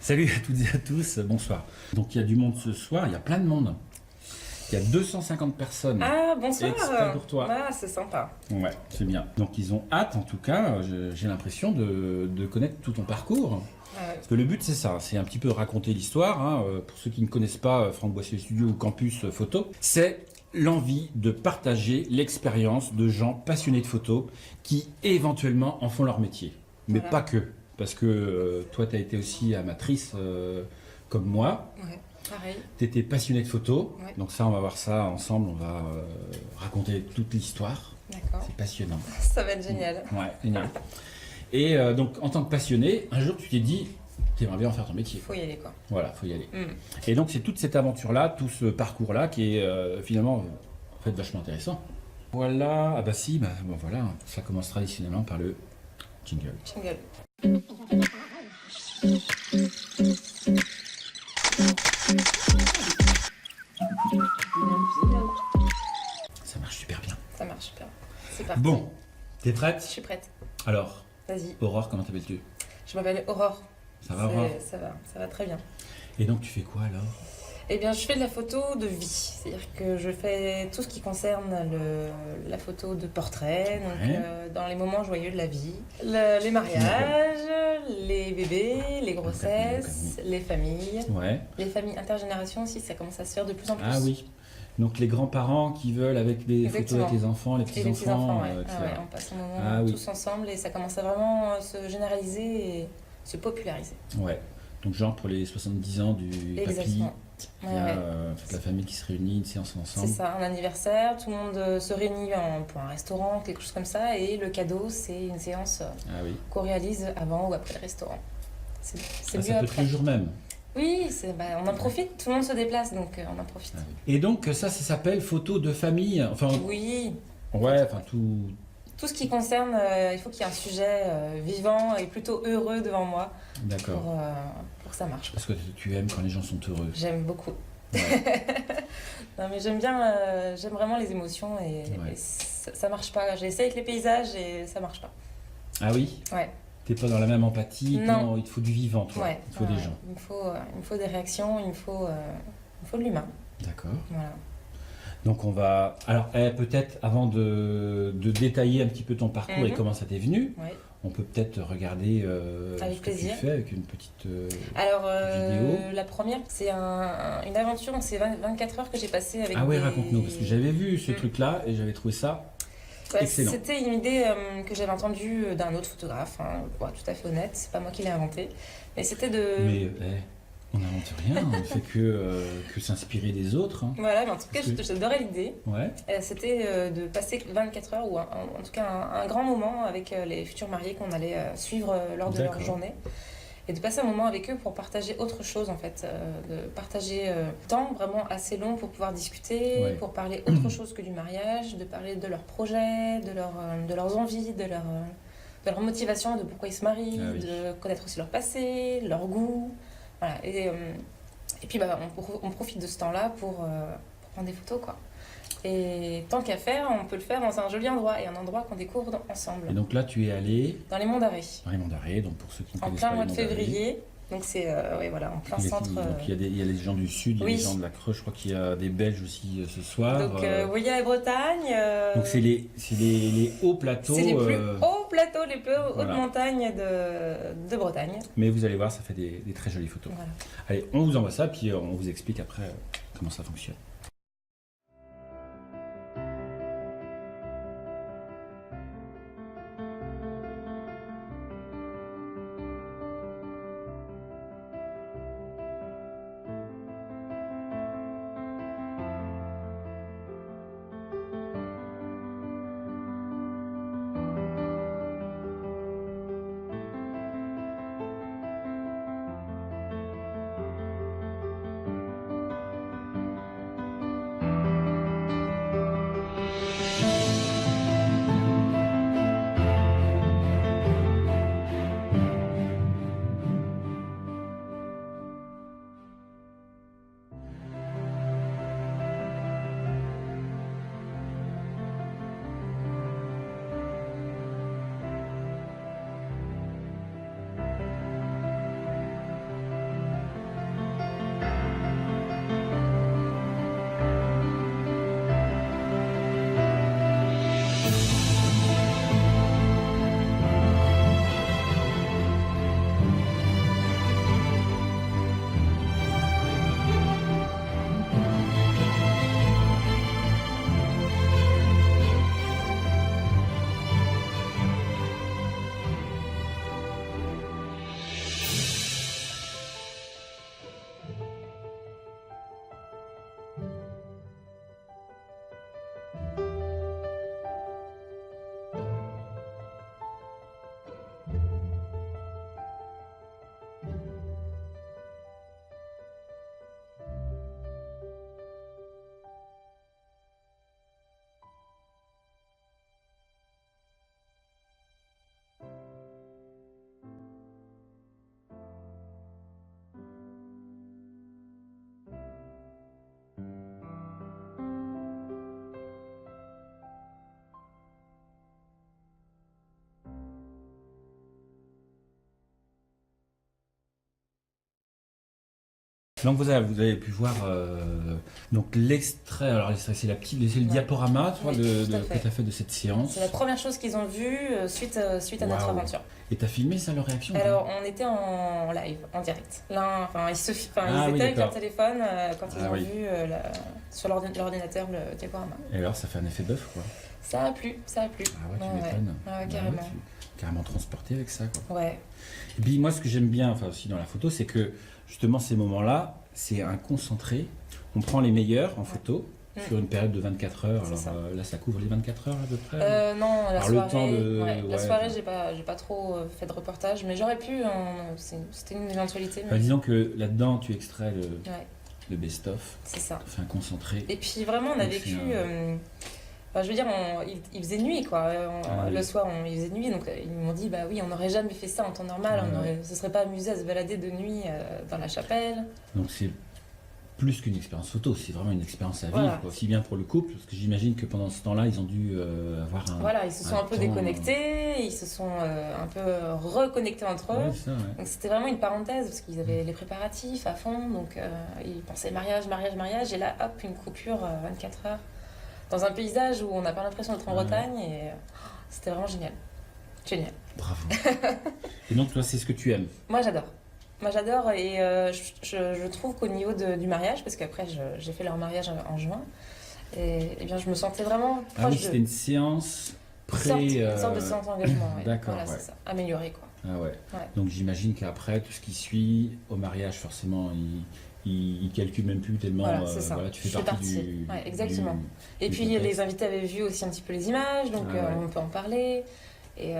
Salut à toutes et à tous, bonsoir. Donc il y a du monde ce soir, il y a plein de monde. Il y a 250 personnes. Ah, bonsoir. Exprès pour toi. Ah, c'est sympa. Ouais, c'est bien. Donc ils ont hâte, en tout cas, j'ai l'impression de connaître tout ton parcours. Parce que le but c'est ça, c'est un petit peu raconter l'histoire. Hein. Pour ceux qui ne connaissent pas Franck Boissier Studio ou Campus Photo, c'est l'envie de partager l'expérience de gens passionnés de photo qui éventuellement en font leur métier. Mais Voilà. pas que. Parce que toi, tu as été aussi amatrice comme moi. Ouais, pareil. Tu étais passionnée de photo. Ouais. Donc ça, on va voir ça ensemble. On va raconter toute l'histoire. D'accord. C'est passionnant. Ça va être génial. Ouais, génial. Et donc, en tant que passionné, un jour, tu t'es dit, tu aimerais bien en faire ton métier. Faut y aller, quoi. Voilà, faut y aller. Mm. Et donc, c'est toute cette aventure-là, tout ce parcours-là qui est finalement en fait vachement intéressant. Voilà, ah bah si, bah, bon, voilà, ça commence traditionnellement par le jingle. Jingle. Ça marche super bien. Ça marche super. C'est parti. Bon, t'es Je prête? suis prête. Alors, Vas-y. Aurore, comment t'appelles-tu? Je m'appelle Aurore. Ça va, Aurore? Ça va très bien. Et donc, tu fais quoi alors? Eh bien, je fais de la photo de vie. C'est-à-dire que je fais tout ce qui concerne la photo de portrait, donc Ouais. dans les moments joyeux de la vie. Les mariages, les bébés, les grossesses, les familles. Ouais. Les familles intergénérations aussi, ça commence à se faire de plus en plus. Ah oui. Donc, les grands-parents qui veulent avec des photos Exactement. avec les enfants, les Et les petits-enfants, petits-enfants, ouais. etc. Ah ouais, on passe un moment Ah oui. tous ensemble et ça commence à vraiment se généraliser et se populariser. Ouais. Donc, genre pour les 70 ans du papy, Exactement. il Ouais, y a ouais. toute la famille qui se réunit, une séance C'est ensemble. ça, un anniversaire, tout le monde se réunit pour un restaurant, quelque chose comme ça, et le cadeau, c'est une séance Ah oui. qu'on réalise avant ou après le restaurant. C'est Ah, mieux ça peut être après. le jour même. Oui, on en profite, tout le monde se déplace, donc on en profite. Ah oui. Et donc, ça s'appelle photo de famille. Enfin, Oui, ouais, enfin tout. tout ce qui concerne, il faut qu'il y ait un sujet vivant et plutôt heureux devant moi D'accord. pour que ça marche. Parce que tu aimes quand les gens sont heureux. J'aime beaucoup. Ouais. Non mais j'aime vraiment les émotions Ouais. et ça marche pas. J'ai essayé avec les paysages et ça marche pas. Ah oui? Ouais. T'es pas dans la même empathie? Non. Il te faut du vivant, toi. Ouais. Il te faut des Ouais. gens. Il me faut des réactions, il me faut de l'humain. D'accord. Voilà. Donc on va. Alors peut-être avant de détailler un petit peu ton parcours et Mhm. comment ça t'est venu, Ouais. on peut peut-être regarder Avec ce que plaisir. tu fais avec une petite. Alors Vidéo. la première, c'est une aventure, donc c'est 24 heures que j'ai passé avec Ah ouais, des- raconte-nous, parce que j'avais vu ce Mm. truc-là et j'avais trouvé ça. Ouais, Excellent. c'était une idée que j'avais entendue d'un autre photographe, hein, pour être tout à fait honnête, c'est pas moi qui l'ai inventé, mais c'était de... Mais on n'invente rien, on ne fait que s'inspirer des autres. Hein. Voilà, mais en tout cas, Parce que- j'adorais l'idée. Ouais. C'était de passer 24 heures, ou en tout cas un grand moment avec les futurs mariés qu'on allait suivre lors de leur D'accord. journée. Et de passer un moment avec eux pour partager autre chose en fait. De partager temps vraiment assez long pour pouvoir discuter, Ouais. pour parler autre chose que du mariage, de parler de leurs projets, de leurs envies, de leur motivation, de pourquoi ils se marient, Ah oui. de connaître aussi leur passé, leur goût. Voilà. Et puis on profite de ce temps-là pour prendre des photos quoi. Et tant qu'à faire, on peut le faire dans un joli endroit et un endroit qu'on découvre ensemble. Et donc là, tu es allé Dans les Monts d'Arrée. dans les Monts d'Arrée, donc pour ceux qui ne En connaissent plein pas mois les de Monts d'Arrée. février. Donc c'est ouais, voilà, en plein Il y a- centre. donc il y a les gens du Sud, il y a Oui. les gens de la Creuse, je crois qu'il y a des Belges aussi ce soir. Donc vous voyez la Bretagne. Donc c'est les hauts plateaux. c'est les plus hauts plateaux, les plus hautes voilà. montagnes de Bretagne. Mais vous allez voir, ça fait des très jolies photos. Voilà. Allez, on vous envoie ça, puis on vous explique après comment ça fonctionne. Donc vous avez pu voir donc l'extrait, alors l'extrait c'est le diaporama toi, Oui, que tu as fait de cette séance. C'est la première chose qu'ils ont vue suite à notre aventure. Et tu as filmé ça, leur réaction? Alors on était en live, en direct. Là, ils étaient avec leur téléphone quand ils ont vu sur l'ordinateur le diaporama. Et alors ça fait un effet bœuf quoi? Ça a plu. Ah ouais, tu m'étonnes. Carrément. Carrément transporté avec ça quoi. Ouais. Et puis moi ce que j'aime bien aussi dans la photo, c'est que justement ces moments-là, c'est un concentré. On prend les meilleurs en photo sur une période de 24 heures. Alors là ça couvre les 24 heures à peu près. Non, la soirée. La soirée, j'ai pas trop fait de reportage, mais j'aurais pu. C'était une éventualité. Mais... disons que là-dedans tu extrais le best-of. C'est ça. Tu fais un concentré. Et puis vraiment on a vécu. Je veux dire, il faisait nuit, quoi. Le soir, il faisait nuit, donc ils m'ont dit, bah oui, on n'aurait jamais fait ça en temps normal, on ne se serait pas amusé à se balader de nuit dans la chapelle. Donc c'est plus qu'une expérience photo, c'est vraiment une expérience à vivre, quoi. Aussi bien pour le couple, parce que j'imagine que pendant ce temps-là, ils ont dû avoir un... Voilà, ils se sont un peu déconnectés, ils se sont un peu reconnectés entre eux. Ça, donc c'était vraiment une parenthèse, parce qu'ils avaient les préparatifs à fond, donc ils pensaient mariage, et là, hop, une coupure 24 heures. Dans un paysage où on n'a pas l'impression d'être en Bretagne et c'était vraiment génial. Génial. Bravo. Et donc toi, c'est ce que tu aimes? Moi j'adore et je trouve qu'au niveau du mariage, parce qu'après j'ai fait leur mariage en juin, et bien je me sentais vraiment proche Ah oui, c'était une séance une sorte de séance d'engagement. D'accord, voilà, c'est ça. Améliorée quoi. Ah ouais. Donc j'imagine qu'après, tout ce qui suit au mariage, forcément, il calcule même plus tellement. Tu fais partie du... exactement. Et puis les invités avaient vu aussi un petit peu les images, donc on peut en parler. Et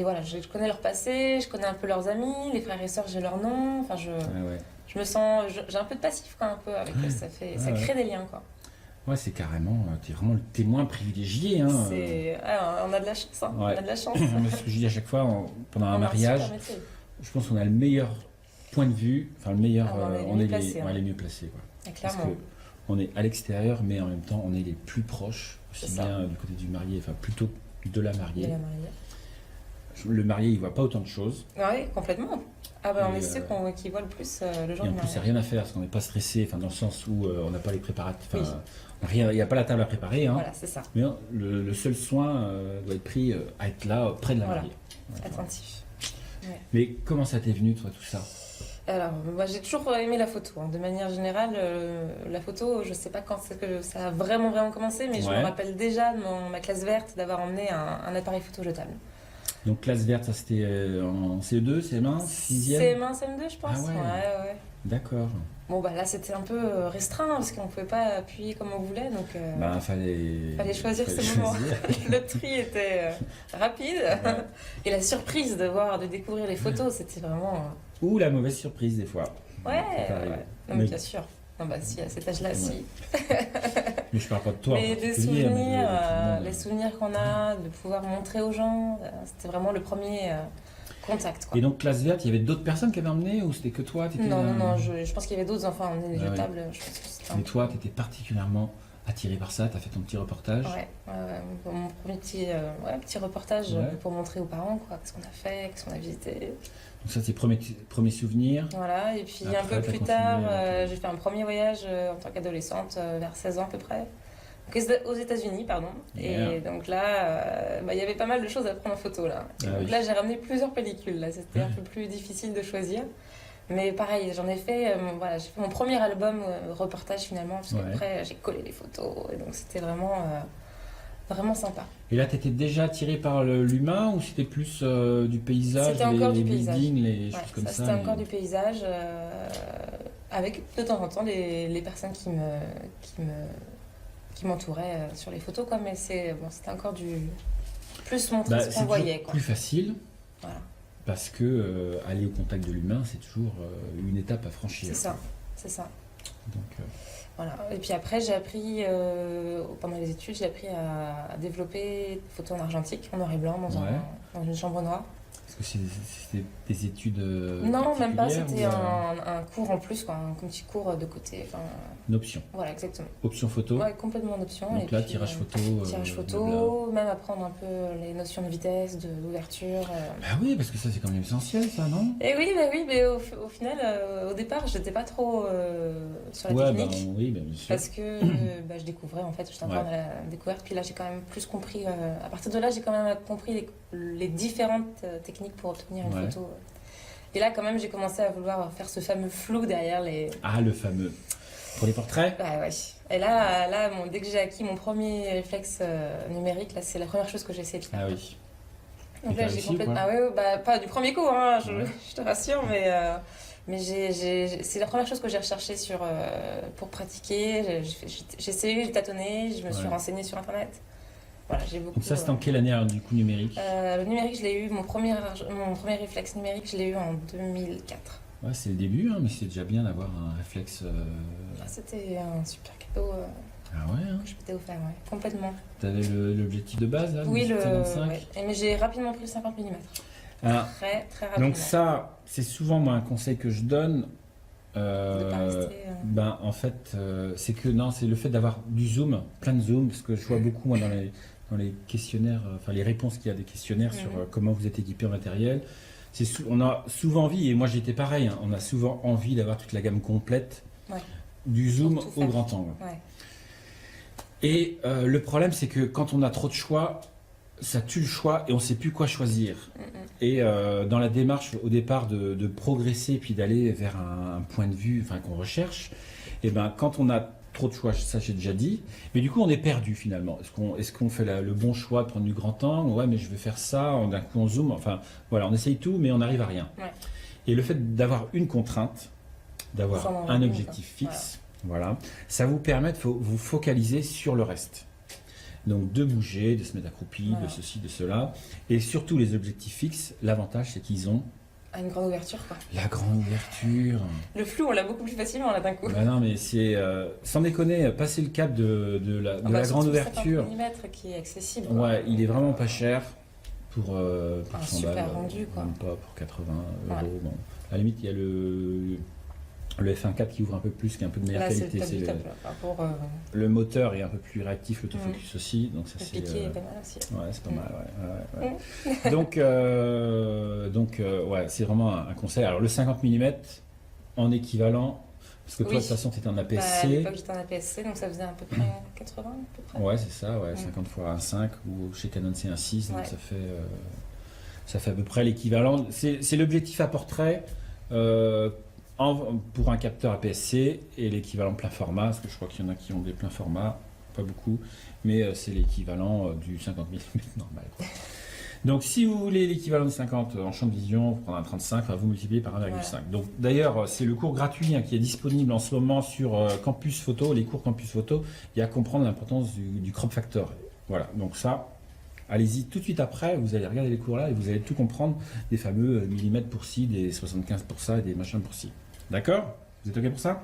voilà, je connais leur passé, je connais un peu leurs amis, les frères et sœurs, j'ai leur nom. Enfin, je me sens, j'ai un peu de passif quoi, un peu avec eux. Ça crée des liens quoi. Ouais, c'est carrément, t'es vraiment le témoin privilégié. Hein. On a de la chance. On a de la chance. Ce que je dis à chaque fois pendant un mariage, je pense qu'on a le meilleur point de vue, enfin le meilleur, on est les mieux placés. Quoi. Clairement. Parce qu'on est à l'extérieur, mais en même temps, on est les plus proches, aussi bien du côté du marié, enfin plutôt de la mariée. Le marié, il voit pas autant de choses. Oui, complètement. On est ceux qui voient le plus le jour du mariage. Et en plus, il n'y a rien à faire, parce qu'on n'est pas stressé, dans le sens où on n'a pas les préparatifs. Il n'y a pas la table à préparer. Hein. Voilà, c'est ça. Mais le seul soin doit être pris à être là, près de la mariée. Attentif. Ouais. Mais comment ça t'est venu, toi, tout ça? Alors, moi, j'ai toujours aimé la photo. Hein. De manière générale, la photo, je ne sais pas quand c'est que ça a vraiment commencé, mais je me rappelle déjà de ma classe verte d'avoir emmené un appareil photo jetable. Donc, classe verte, ça c'était en CE2, CM1, 6e? CM1, CM2, je pense. Ah ouais. D'accord. Bon, là, c'était un peu restreint parce qu'on ne pouvait pas appuyer comme on voulait. Donc, fallait choisir ce moment. Le tri était rapide. Et la surprise de découvrir les photos, c'était vraiment... Ou la mauvaise surprise, des fois. Ouais. Non, mais bien sûr. Non, si, à cet âge-là, si. Mais je parle pas de toi. Mais des souvenirs, les souvenirs qu'on a, de pouvoir montrer aux gens, c'était vraiment le premier... contact, quoi. Et donc, classe verte, il y avait d'autres personnes qui avaient emmené ou c'était que toi? Non, je pense qu'il y avait d'autres enfants emmenés des jetables. Mais toi, tu étais particulièrement attiré par ça, tu as fait ton petit reportage? Mon premier petit reportage pour montrer aux parents qu'est-ce qu'on a fait, qu'est-ce qu'on a visité. Donc ça, c'est premier souvenir. Voilà, et puis un peu plus tard, j'ai fait un premier voyage en tant qu'adolescente, vers 16 ans à peu près. Aux États-Unis, pardon. Yeah. Et donc là, il y avait pas mal de choses à prendre en photo. Là, là j'ai ramené plusieurs pellicules. Là, c'était un peu plus difficile de choisir. Mais pareil, j'ai fait mon premier album reportage finalement, parce qu'après j'ai collé les photos. Et donc c'était vraiment sympa. Et là, tu étais déjà attiré par l'humain ou c'était plus du paysage, c'était encore du buildings, les choses comme ça? C'était encore du paysage, avec de temps en temps les personnes qui m'entouraient sur les photos, quoi, mais c'était encore plus montrer ce qu'on voyait. C'est plus facile, parce que aller au contact de l'humain, c'est toujours une étape à franchir. C'est ça. Donc, voilà. Et puis après, j'ai appris, pendant les études, j'ai appris à développer des photos en argentique, en noir et blanc, dans une chambre noire. que c'était des études Non, même pas, particulières c'était ou, un cours en plus, quoi, un petit cours de côté. Enfin, une option. voilà, exactement. Option photo. Ouais, complètement en option. Donc et là, puis, tirage photo. tirage photo, même apprendre un peu les notions de vitesse, d'ouverture. Bah oui, parce que ça, c'est quand même essentiel, ça, non? Et oui, mais au final, au départ, j'étais pas trop sur la Ouais, technique. oui, bien sûr. Parce que je découvrais, en fait, j'étais encore dans la découverte. Puis là, j'ai quand même plus compris. À partir de là, j'ai quand même compris les différentes techniques pour obtenir une photo. Et là, quand même, j'ai commencé à vouloir faire ce fameux flou derrière les. Ah, le fameux. Pour les portraits? Bah ouais. Et là dès que j'ai acquis mon premier réflexe numérique, là, c'est la première chose que j'ai essayé de faire. Ah oui. Donc là, j'ai complètement. Ah ouais, bah pas du premier coup, hein, je te rassure, mais c'est la première chose que j'ai recherchée pour pratiquer. J'ai essayé, j'ai tâtonné, je me suis renseignée sur Internet. Voilà, j'ai beaucoup. Donc ça, c'était en quelle année, alors, du coup, numérique? Le numérique, je l'ai eu, mon premier réflexe numérique, je l'ai eu en 2004. Ouais, c'est le début, hein, mais c'est déjà bien d'avoir un réflexe. C'était un super cadeau Ah ouais, hein. que je m'étais offert, ouais, complètement. T'avais l'objectif de base, là? Oui, 55. ouais. Mais j'ai rapidement pris le 50 mm. Ah, Très, très rapidement. donc ça, c'est souvent moi un conseil que je donne. De pas rester, Ben en fait, c'est que non, c'est le fait d'avoir du zoom, plein de zoom, parce que je vois beaucoup moi dans les questionnaires, enfin les réponses qu'il y a des questionnaires sur comment vous êtes équipé en matériel. On a souvent envie, et moi j'étais pareil, hein, on a souvent envie d'avoir toute la gamme complète, du zoom au grand angle. Ouais. Et le problème, c'est que quand on a trop de choix, ça tue le choix et on ne sait plus quoi choisir. Et dans la démarche au départ de progresser puis d'aller vers un point de vue qu'on recherche, et ben, quand on a trop de choix, ça j'ai déjà dit, mais du coup on est perdu finalement. Est-ce qu'on fait le bon choix de prendre du grand angle? Ouais, mais je vais faire ça, d'un coup on zoome, enfin voilà, on essaye tout mais on n'arrive à rien. Ouais. Et le fait d'avoir une contrainte, d'avoir un objectif fixe, voilà, ça vous permet de vous focaliser sur le reste. Donc de bouger, de se mettre accroupi, de ceci, de cela. Et surtout les objectifs fixes, l'avantage c'est qu'ils ont une grande ouverture, quoi. La grande ouverture. Le flou, on l'a beaucoup plus facilement là d'un coup. Bah non, mais c'est sans déconner, passer le cap de la grande ouverture. 50 mm qui est accessible. Ouais, il est vraiment pas cher pour un 100 super balles, rendu, quoi. Même pas pour 80 €. Bon, à la limite, il y a le F1.4 qui ouvre un peu plus, qui est un peu de meilleure qualité. Le moteur est un peu plus réactif, l'autofocus aussi. Donc ça, le piqué est pas mal aussi. Ouais, c'est pas mal. Ouais. Donc, c'est vraiment un conseil. Alors, le 50 mm en équivalent, parce que toi, de toute façon, tu étais en APS-C. À l'époque, j'étais en APS-C, donc ça faisait à peu près 80 à peu près. Ouais, c'est ça, 50 x 1.5 ou chez Canon c'est 1.6, donc ça fait à peu près l'équivalent. C'est l'objectif à portrait. Pour un capteur APS-C et l'équivalent plein format, parce que je crois qu'il y en a qui ont des pleins formats, pas beaucoup, mais c'est l'équivalent du 50 mm normal. Donc si vous voulez l'équivalent de 50 en champ de vision, vous prenez un 35, vous multipliez par 1,5. Donc d'ailleurs, c'est le cours gratuit qui est disponible en ce moment sur Campus Photo, les cours Campus Photo, il y a à comprendre l'importance du crop factor. Voilà, donc ça, allez-y tout de suite après, vous allez regarder les cours là et vous allez tout comprendre, des fameux millimètres pour ci, des 75 pour ça et des machins pour ci. D'accord? Vous êtes OK pour ça?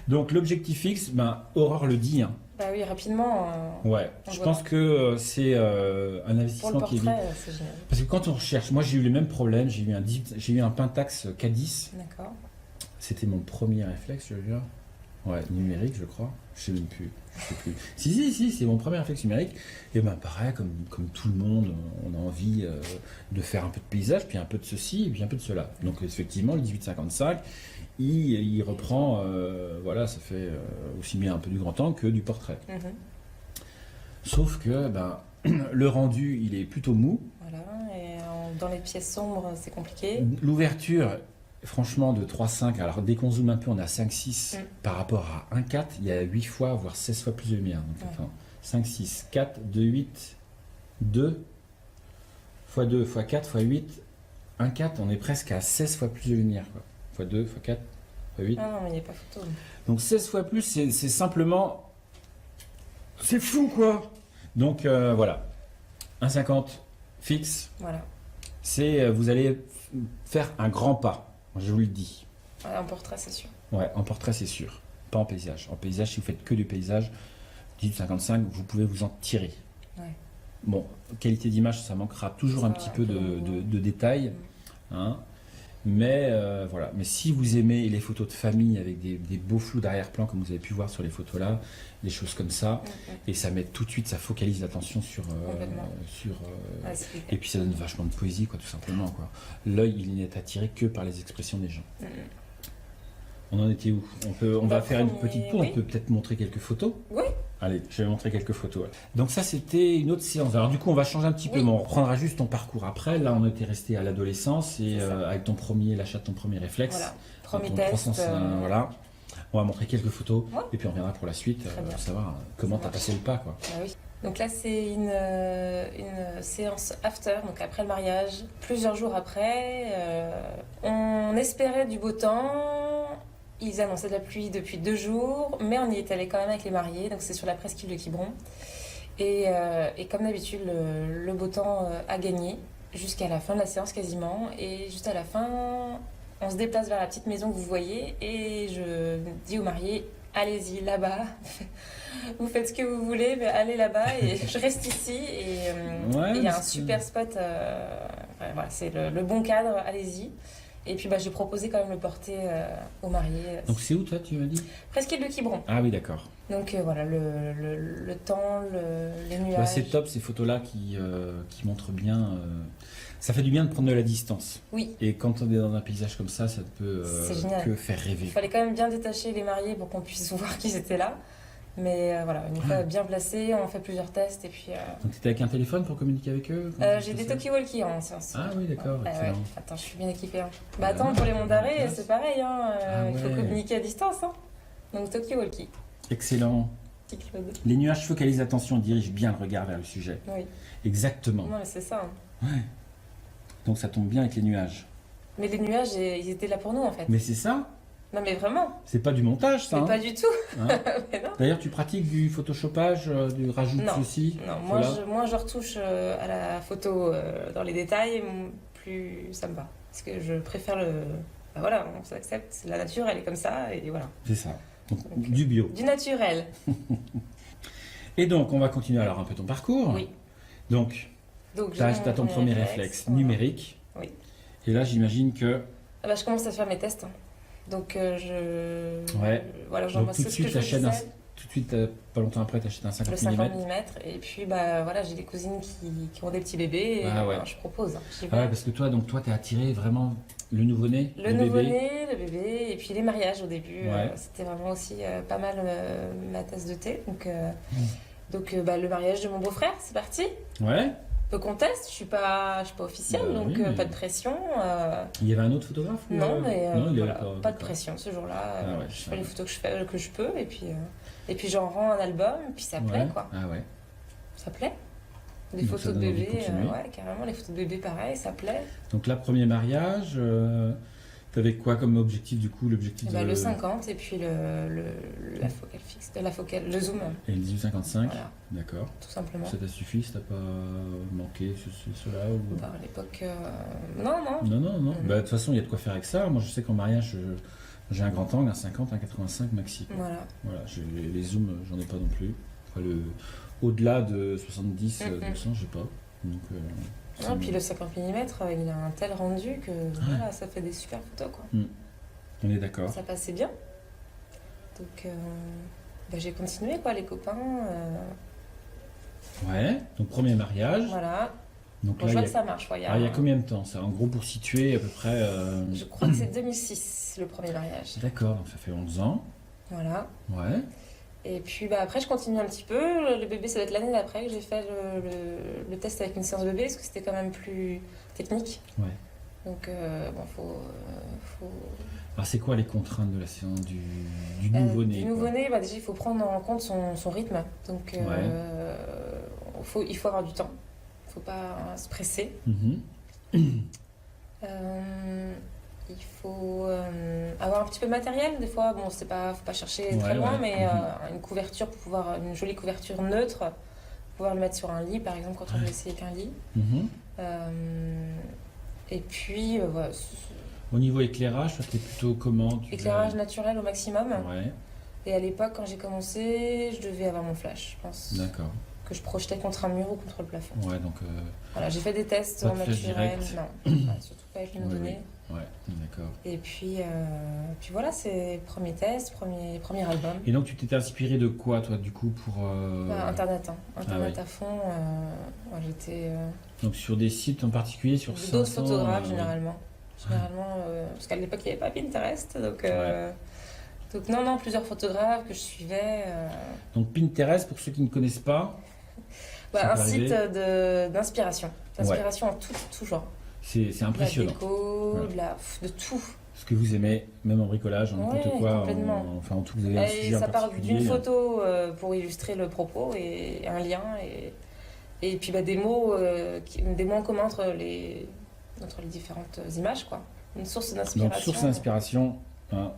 Donc l'objectif fixe, Aurore le dit. Bah oui, rapidement. Ouais, je pense que c'est un investissement qui est vite. C'est génial. Parce que quand on recherche, moi j'ai eu les mêmes problèmes, j'ai eu un Pentax K10. D'accord. C'était mon premier réflexe, je veux dire. Ouais, numérique, je crois. Je sais même plus. Je sais plus. Si, c'est mon premier réflexe numérique. Et pareil, comme tout le monde, on a envie de faire un peu de paysage, puis un peu de ceci, et puis un peu de cela. Donc effectivement, le 18-55, il reprend, ça fait aussi bien un peu du grand angle que du portrait. Sauf que le rendu, il est plutôt mou. Voilà, et dans les pièces sombres, c'est compliqué. L'ouverture, franchement, de 3.5, alors dès qu'on zoome un peu, on a 5.6 par rapport à 1.4, il y a 8 fois, voire 16 fois plus de lumière. Donc, 5, 6, 4, 2, 8, 2, x 2, x 4, x 8, 1.4, on est presque à 16 fois plus de lumière. X 2, x 4, x 8. Ah non, mais il n'y a pas photo. Donc 16 fois plus, c'est simplement... C'est fou, quoi. Donc voilà, 1.50 fixe. Voilà. Vous allez faire un grand pas. Je vous le dis. Ouais, en portrait, c'est sûr. Ouais, en portrait, c'est sûr. Pas en paysage. En paysage, si vous faites que du paysage, 18-55, vous pouvez vous en tirer. Ouais. Bon, qualité d'image, ça manquera toujours un petit peu de détails. Hein. Mais voilà. Mais si vous aimez les photos de famille avec des beaux flous d'arrière-plan, comme vous avez pu voir sur les photos là, des choses comme ça, et ça met tout de suite, ça focalise l'attention sur. Et puis ça donne vachement de poésie, quoi, tout simplement. Quoi. L'œil, il n'est attiré que par les expressions des gens. On en était où? On va faire une petite pause, on peut peut-être montrer quelques photos. Oui. Allez, je vais montrer quelques photos. Ouais. Donc ça, c'était une autre séance. Alors du coup, on va changer un petit peu, mais on reprendra juste ton parcours après. Là, on était resté à l'adolescence et avec l'achat de ton premier réflexe. Voilà, premier test. Voilà. On va montrer quelques photos et puis on reviendra pour la suite pour savoir comment tu as passé le pas. Quoi. Ah oui. Donc là, c'est une séance after, donc après le mariage. Plusieurs jours après, on espérait du beau temps. Ils annonçaient de la pluie depuis 2 jours, mais on y est allé quand même avec les mariés, donc c'est sur la presqu'île de Quiberon. Et comme d'habitude, le beau temps a gagné jusqu'à la fin de la séance quasiment. Et juste à la fin, on se déplace vers la petite maison que vous voyez et je dis aux mariés, allez-y là-bas, vous faites ce que vous voulez, mais allez là-bas et je reste ici. Et il y a un super spot, voilà, c'est le bon cadre, allez-y. Et puis j'ai proposé quand même le porter aux mariés. Donc c'est où toi, tu m'as dit? Presqu'île de Quiberon. Ah oui, d'accord. Donc voilà, le temps, les nuages. Ouais, c'est top ces photos-là qui montrent bien. Ça fait du bien de prendre de la distance. Oui. Et quand on est dans un paysage comme ça peut que faire rêver. Il fallait quand même bien détacher les mariés pour qu'on puisse voir qu'ils étaient là. Mais voilà, une fois bien placés, on fait plusieurs tests et puis... Donc tu étais avec un téléphone pour communiquer avec eux? J'ai des talkie-walkie en séance. Ah oui, d'accord, excellent. Ouais. Attends, je suis bien équipée. Hein. Attends, pour les monts d'arrêt, c'est pareil. Il faut communiquer à distance. Hein. Donc talkie-walkie. Excellent. Petit Claude. Les nuages focalisent l'attention, dirigent bien le regard vers le sujet. Oui. Exactement. Non, mais c'est ça. Hein. Ouais. Donc ça tombe bien avec les nuages. Mais les nuages, ils étaient là pour nous en fait. Mais c'est ça? Non mais vraiment. C'est pas du montage ça? Mais hein? pas du tout. Hein? D'ailleurs tu pratiques du photoshopage, du rajout de ceci? Non, moi je retouche à la photo dans les détails, plus ça me va. Parce que je préfère voilà, on s'accepte, la nature elle est comme ça et voilà. C'est ça. Donc, du bio. Du naturel. Et donc on va continuer alors un peu ton parcours. Oui. Donc tu as ton premier réflexe numérique. Oui. Et là j'imagine que... je commence à faire mes tests. Donc voilà, j'envoie tout de suite, tout de suite, pas longtemps après, tu achètes un 50 mm. Le 50 mm. Et puis voilà, j'ai des cousines qui ont des petits bébés et je propose. Parce que toi, tu es attiré vraiment le nouveau-né, le nouveau-né, le bébé, et puis les mariages au début. C'était vraiment aussi pas mal ma tasse de thé. Donc le mariage de mon beau-frère, c'est parti. Ouais. Peu qu'on teste, je suis pas officielle, donc pas de pression. Il y avait un autre photographe Non, mais voilà, pas de pression ce jour-là. Je fais les photos que je peux, et puis j'en rends un album, et puis ça plaît, quoi. Ah ouais. Ça plaît. Des photos de bébé, carrément, les photos de bébé, pareil, ça plaît. Donc là, premier mariage, t'avais quoi comme objectif du coup? L'objectif le 50 et puis la focale fixe, le zoom. Et le 18-55, voilà. D'accord. Tout simplement. Ça t'a suffi, ça t'a pas manqué cela ou... À l'époque, non. Non. De toute façon, il y a de quoi faire avec ça. Moi, je sais qu'en mariage, j'ai un grand angle, un 50, un 85 maxi. Voilà, les zooms, j'en ai pas non plus. Au-delà de 70, 200, j'ai pas. Donc, puis le 50 mm, il a un tel rendu que voilà, ça fait des super photos, quoi. On est d'accord. Ça passait bien. Donc j'ai continué, quoi, les copains. Ouais, donc premier mariage. Voilà. Donc je vois que ça marche. Il y a combien de temps ça? En gros, pour situer à peu près... Je crois que c'est 2006, le premier mariage. D'accord, donc ça fait 11 ans. Voilà. Ouais. Et puis après, je continue un petit peu. Le bébé, ça doit être l'année d'après que j'ai fait le test avec une séance bébé, parce que c'était quand même plus technique. Ouais. Donc, faut... Alors, c'est quoi les contraintes de la séance du nouveau-né? Du nouveau-né, déjà, il faut prendre en compte son rythme. Donc, il faut avoir du temps. Il ne faut pas se presser. Il faut avoir un petit peu de matériel. Des fois, faut pas chercher très loin, mais une couverture pour pouvoir, une jolie couverture neutre, pour pouvoir le mettre sur un lit, par exemple, quand on veut essayer qu'un lit. Et puis, voilà. Au niveau éclairage, toi, t'es plutôt comment? Éclairage naturel au maximum. Ouais. Et à l'époque, quand j'ai commencé, je devais avoir mon flash, je pense. D'accord. que je projetais contre un mur ou contre le plafond. Ouais, donc... Voilà, j'ai fait des tests pas en de flèche naturel, directe. non, surtout pas avec l'innodoné. Ouais, d'accord. Et puis voilà, c'est premier test, premier album. Et donc, tu t'étais inspiré de quoi, toi, du coup, pour... Internet, Internet oui. à fond. Moi, j'étais... Donc, sur des sites en particulier, sur d'autres 500, photographes, généralement. Parce qu'à l'époque, il n'y avait pas Pinterest, donc non, plusieurs photographes que je suivais. Donc, Pinterest, pour ceux qui ne connaissent pas... ça Un peut site arriver. d'inspiration. D'inspiration en tout genre. C'est impressionnant. De la déco, Ouais. de tout. Ce que vous aimez, même en bricolage, en n'importe quoi, complètement. enfin en tout, vous avez un sujet Et en ça part particulier. d'une photo pour illustrer le propos et un lien et puis des mots en commun entre les différentes images, quoi. Une source d'inspiration. Donc source d'inspiration,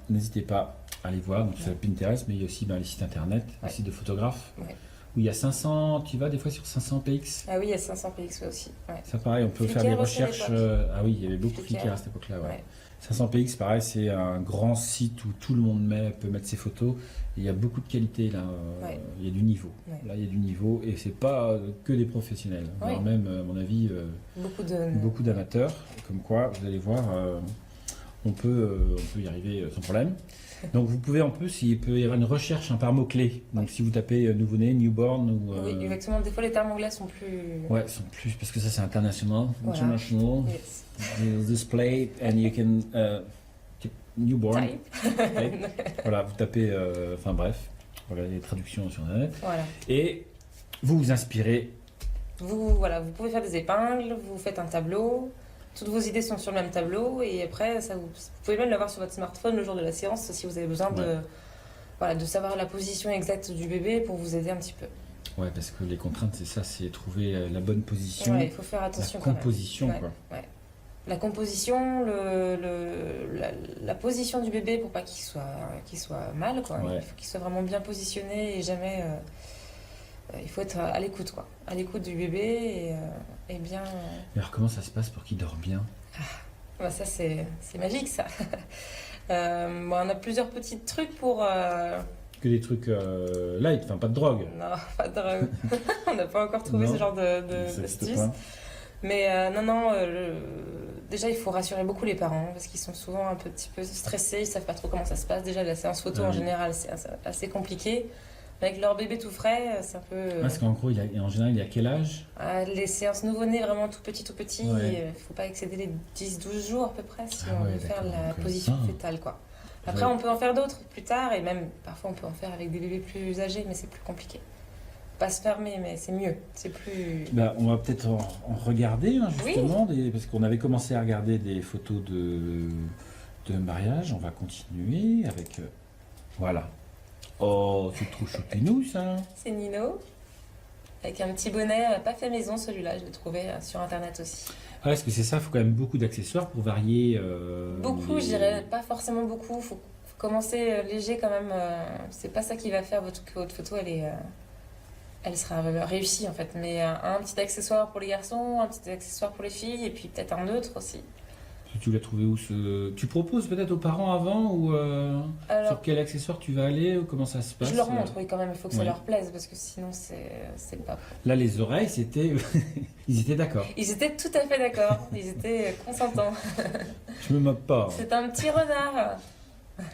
n'hésitez pas à aller voir. Donc c'est Pinterest, mais il y a aussi les sites internet, les sites de photographes. Ouais. Où il y a 500, tu vas des fois sur 500 px. Ah oui, il y a 500 px aussi. Ouais. Ça pareil, on peut Flickr faire des aussi à recherches. l'époque. Ah oui, il y avait beaucoup de Flickr à cette époque-là. Ouais. 500 px, pareil, c'est un grand site où tout le monde peut mettre ses photos. Et il y a beaucoup de qualité là. Il y a du niveau. Ouais. Là, il y a du niveau et c'est pas que des professionnels. Ouais. Alors même, à mon avis, beaucoup d'amateurs. Comme quoi, vous allez voir, on peut y arriver sans problème. Donc vous pouvez en plus, il peut y avoir une recherche par mots-clés. Donc si vous tapez nouveau-né, newborn ou... Oui, exactement. Des fois les termes anglais sont plus... Ouais, sont plus, parce que ça c'est international. Voilà. International. Yes. Display and you can... newborn. Type. Voilà, vous tapez... Enfin bref, voilà les traductions sur Internet. Voilà. Et vous vous inspirez. Vous pouvez faire des épingles, vous faites un tableau. Toutes vos idées sont sur le même tableau et après, vous pouvez même l'avoir sur votre smartphone le jour de la séance si vous avez besoin de savoir la position exacte du bébé pour vous aider un petit peu. Ouais, parce que les contraintes, c'est ça, c'est trouver la bonne position. Ouais, il faut faire attention. La composition, quoi. Ouais. La composition, la position du bébé pour pas qu'il soit mal, quoi. Ouais. Il faut qu'il soit vraiment bien positionné et jamais... il faut être à l'écoute, quoi. À l'écoute du bébé et bien... Mais alors comment ça se passe pour qu'il dort bien ? Ça, c'est magique, ça. On a plusieurs petits trucs pour... Que des trucs light, enfin pas de drogue. Non, pas de drogue. On n'a pas encore trouvé ce genre d'astuce. Mais déjà, il faut rassurer beaucoup les parents parce qu'ils sont souvent un petit peu stressés, ils savent pas trop comment ça se passe. Déjà, la séance photo, en général, c'est assez compliqué. Avec leur bébé tout frais, c'est un peu... Parce qu'en gros, en général, il a quel âge ? Les séances nouveau-nés, vraiment tout petit, il ne faut pas excéder les 10-12 jours à peu près si on veut faire la position fétale, quoi. Après, on peut en faire d'autres plus tard, et même parfois on peut en faire avec des bébés plus âgés, mais c'est plus compliqué. Pas se fermer, mais c'est mieux, c'est plus... on va peut-être en regarder, justement, parce qu'on avait commencé à regarder des photos de mariage. On va continuer avec... voilà. Oh, c'est trop choupinou, ça. C'est Nino, avec un petit bonnet, pas fait maison celui-là, je l'ai trouvé sur internet aussi. Ah, est-ce que c'est ça ? Il faut quand même beaucoup d'accessoires pour varier. Beaucoup, je dirais pas forcément beaucoup. Faut commencer léger quand même. C'est pas ça qui va faire votre photo, elle sera réussie en fait. Mais un petit accessoire pour les garçons, un petit accessoire pour les filles, et puis peut-être un autre aussi. Tu l'as trouvé où Tu proposes peut-être aux parents avant ou sur quel accessoire tu vas aller ou comment ça se passe ? Je leur montre, oui, quand même. Il faut que ça leur plaise parce que sinon c'est pas. Là, les oreilles, c'était. Ils étaient d'accord. Ils étaient tout à fait d'accord. Ils étaient consentants. Je me moque pas. C'est un petit renard.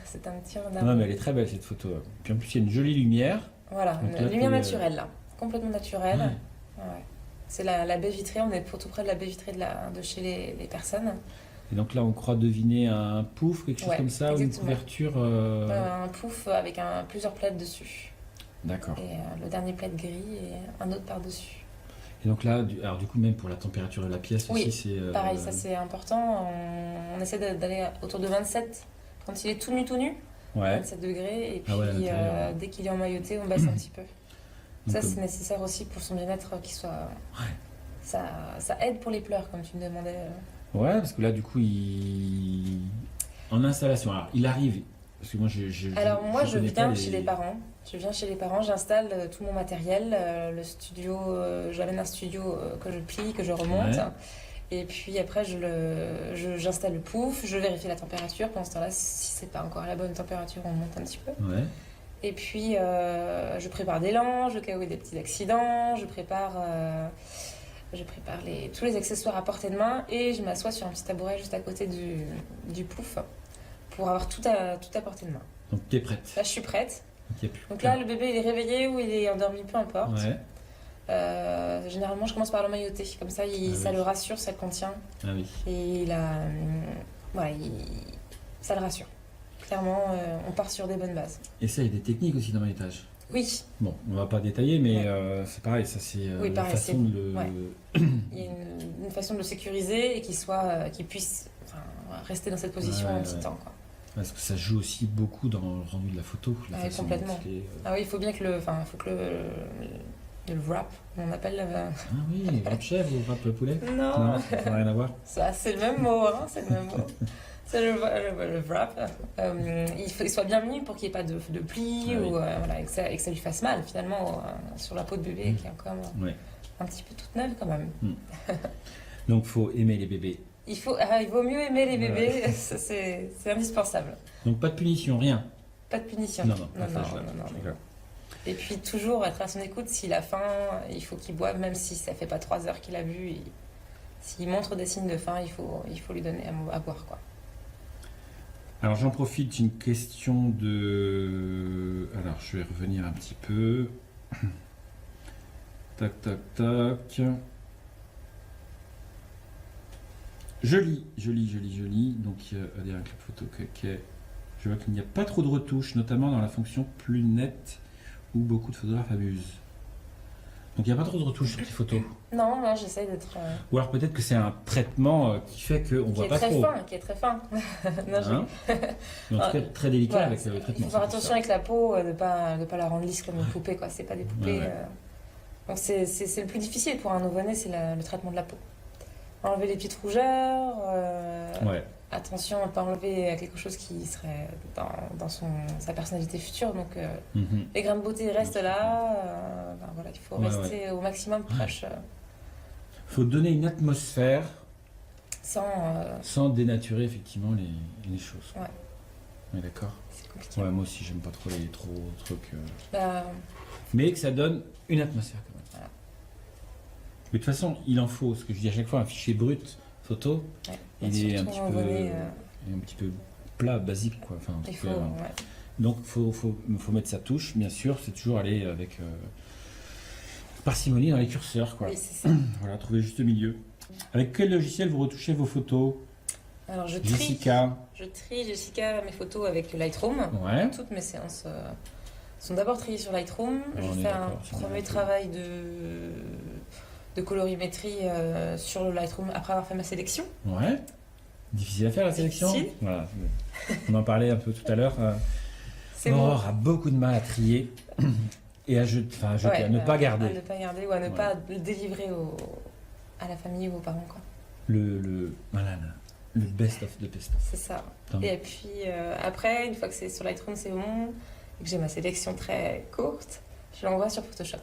C'est un petit renard. Non, mais elle est très belle cette photo. Puis en plus, il y a une jolie lumière. Voilà, une lumière naturelle là. Complètement naturelle. Ouais. C'est la baie vitrée. On est tout près de la baie vitrée de chez les personnes. Et donc là, on croit deviner un pouf, quelque chose comme ça, exactement. Ou une couverture... Un pouf avec plusieurs plaids dessus. D'accord. Et le dernier plaid gris et un autre par-dessus. Et donc là, alors du coup, même pour la température de la pièce aussi, c'est... pareil, ça c'est important. On essaie d'aller autour de 27. Quand il est tout nu, 27 degrés. Et puis dès qu'il est emmailloté, on baisse un petit peu. Donc, ça, c'est nécessaire aussi pour son bien-être qu'il soit... Ouais. Ça aide pour les pleurs, comme tu me demandais... Ouais, parce que là, du coup, en installation, alors, il arrive, parce que moi, je viens chez les parents. Je viens chez les parents, j'installe tout mon matériel, le studio, j'amène un studio que je plie, que je remonte. Ouais. Et puis après, j'installe le pouf, je vérifie la température. Pendant ce temps-là, si c'est pas encore à la bonne température, on monte un petit peu. Ouais. Et puis, je prépare des langes, au cas où il y a des petits accidents. Je prépare tous les accessoires à portée de main. Et je m'assois sur un petit tabouret juste à côté du pouf pour avoir tout à portée de main. Donc tu es prête. Là, je suis prête. Okay. Donc là, le bébé, il est réveillé ou il est endormi, peu importe. Ouais. Généralement, je commence par l'emmailloter. Comme ça, ça le rassure, ça le contient. Ah oui. Et ça le rassure. Clairement, on part sur des bonnes bases. Et ça, il y a des techniques aussi d'emmaillotage. Oui. Bon, on va pas détailler, mais c'est pareil, ça c'est la façon de le... Ouais. Il y a une façon de le sécuriser et qu'il puisse rester dans cette position un petit temps, quoi. Parce que ça joue aussi beaucoup dans le rendu de la photo. Complètement. Ah oui, il faut bien que le wrap, on appelle Ah oui, wrap chèvre ou wrap poulet? Non, ça n'a rien à voir. Ça, c'est le même mot, hein, c'est le même mot. C'est le wrap. Il soit bien mis pour qu'il n'y ait pas de plis et que ça lui fasse mal finalement sur la peau de bébé qui est encore un petit peu toute neuve quand même. Donc il faut aimer les bébés. Il vaut mieux aimer les bébés, c'est indispensable. Donc pas de punition, rien. Pas de punition. Non. Et puis toujours être à son écoute, s'il a faim, il faut qu'il boive, même si ça fait pas 3 heures qu'il a bu. S'il montre des signes de faim, il faut lui donner à boire, quoi. Alors j'en profite, une question de... Alors je vais revenir un petit peu. Tac. Joli. Donc derrière la photo, je vois qu'il n'y a pas trop de retouches, notamment dans la fonction plus nette où beaucoup de photographes abusent. Donc il n'y a pas trop de retouches sur tes photos. Non, j'essaye d'être... Ou alors peut-être que c'est un traitement qui fait qu'on ne voit pas trop. Qui est très fin. Non, mais en tout cas très délicat avec le traitement. Il faut faire attention avec la peau, de pas la rendre lisse comme une poupée, quoi. C'est pas des poupées. Donc c'est le plus difficile pour un nouveau-né, c'est le traitement de la peau. Enlever les petites rougeurs. Attention à ne pas enlever quelque chose qui serait dans sa personnalité future. Donc les grains de beauté restent là. Il faut rester au maximum proche. Il faut donner une atmosphère sans dénaturer effectivement les choses. Ouais, d'accord. C'est compliqué. Moi aussi, j'aime pas trop les trucs. Mais que ça donne une atmosphère quand même. Voilà. Mais de toute façon, il en faut. Ce que je dis à chaque fois, un fichier brut photo, il est un petit peu plat, basique, quoi. Enfin, donc faut mettre sa touche, bien sûr. C'est toujours aller avec parcimonie dans les curseurs, quoi. Oui, c'est ça. Voilà, trouver juste le milieu. Avec quel logiciel vous retouchez vos photos? Alors je trie Jessica mes photos avec Lightroom. Ouais. Toutes mes séances sont d'abord triées sur Lightroom. Je fais un premier travail de colorimétrie sur le Lightroom après avoir fait ma sélection. Ouais. Difficile à faire la sélection. Voilà. On en parlait un peu tout à l'heure. Aurore a beaucoup de mal à trier et à jeter, à ne pas garder. À ne pas garder ou à ne pas le délivrer à la famille ou aux parents, quoi. Le best of the best of. C'est ça. Et puis après, une fois que c'est sur Lightroom, c'est bon, et que j'ai ma sélection très courte, je l'envoie sur Photoshop.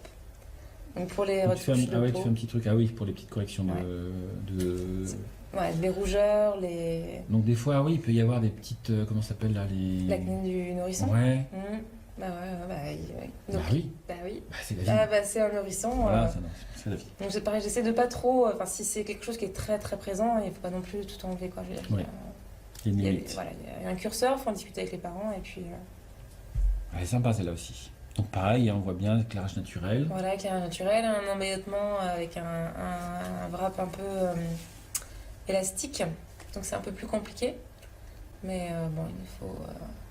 Donc pour les retouches de peau. Tu fais un petit truc, pour les petites corrections de... Ouais, les rougeurs, Donc des fois, il peut y avoir des petites... comment ça s'appelle là les... L'acné du nourrisson. Ouais. Donc, oui. C'est la vie. C'est un nourrisson. Voilà, c'est la vie. Donc c'est pareil, j'essaie de pas trop... si c'est quelque chose qui est très très présent, il ne faut pas non plus tout enlever, quoi. Il y a une limite. Il y a un curseur, il faut en discuter avec les parents, et puis... C'est sympa celle-là aussi. Donc pareil, on voit bien l'éclairage naturel. Voilà, éclairage naturel, un emmaillotement avec un wrap un peu élastique. Donc c'est un peu plus compliqué. Mais il faut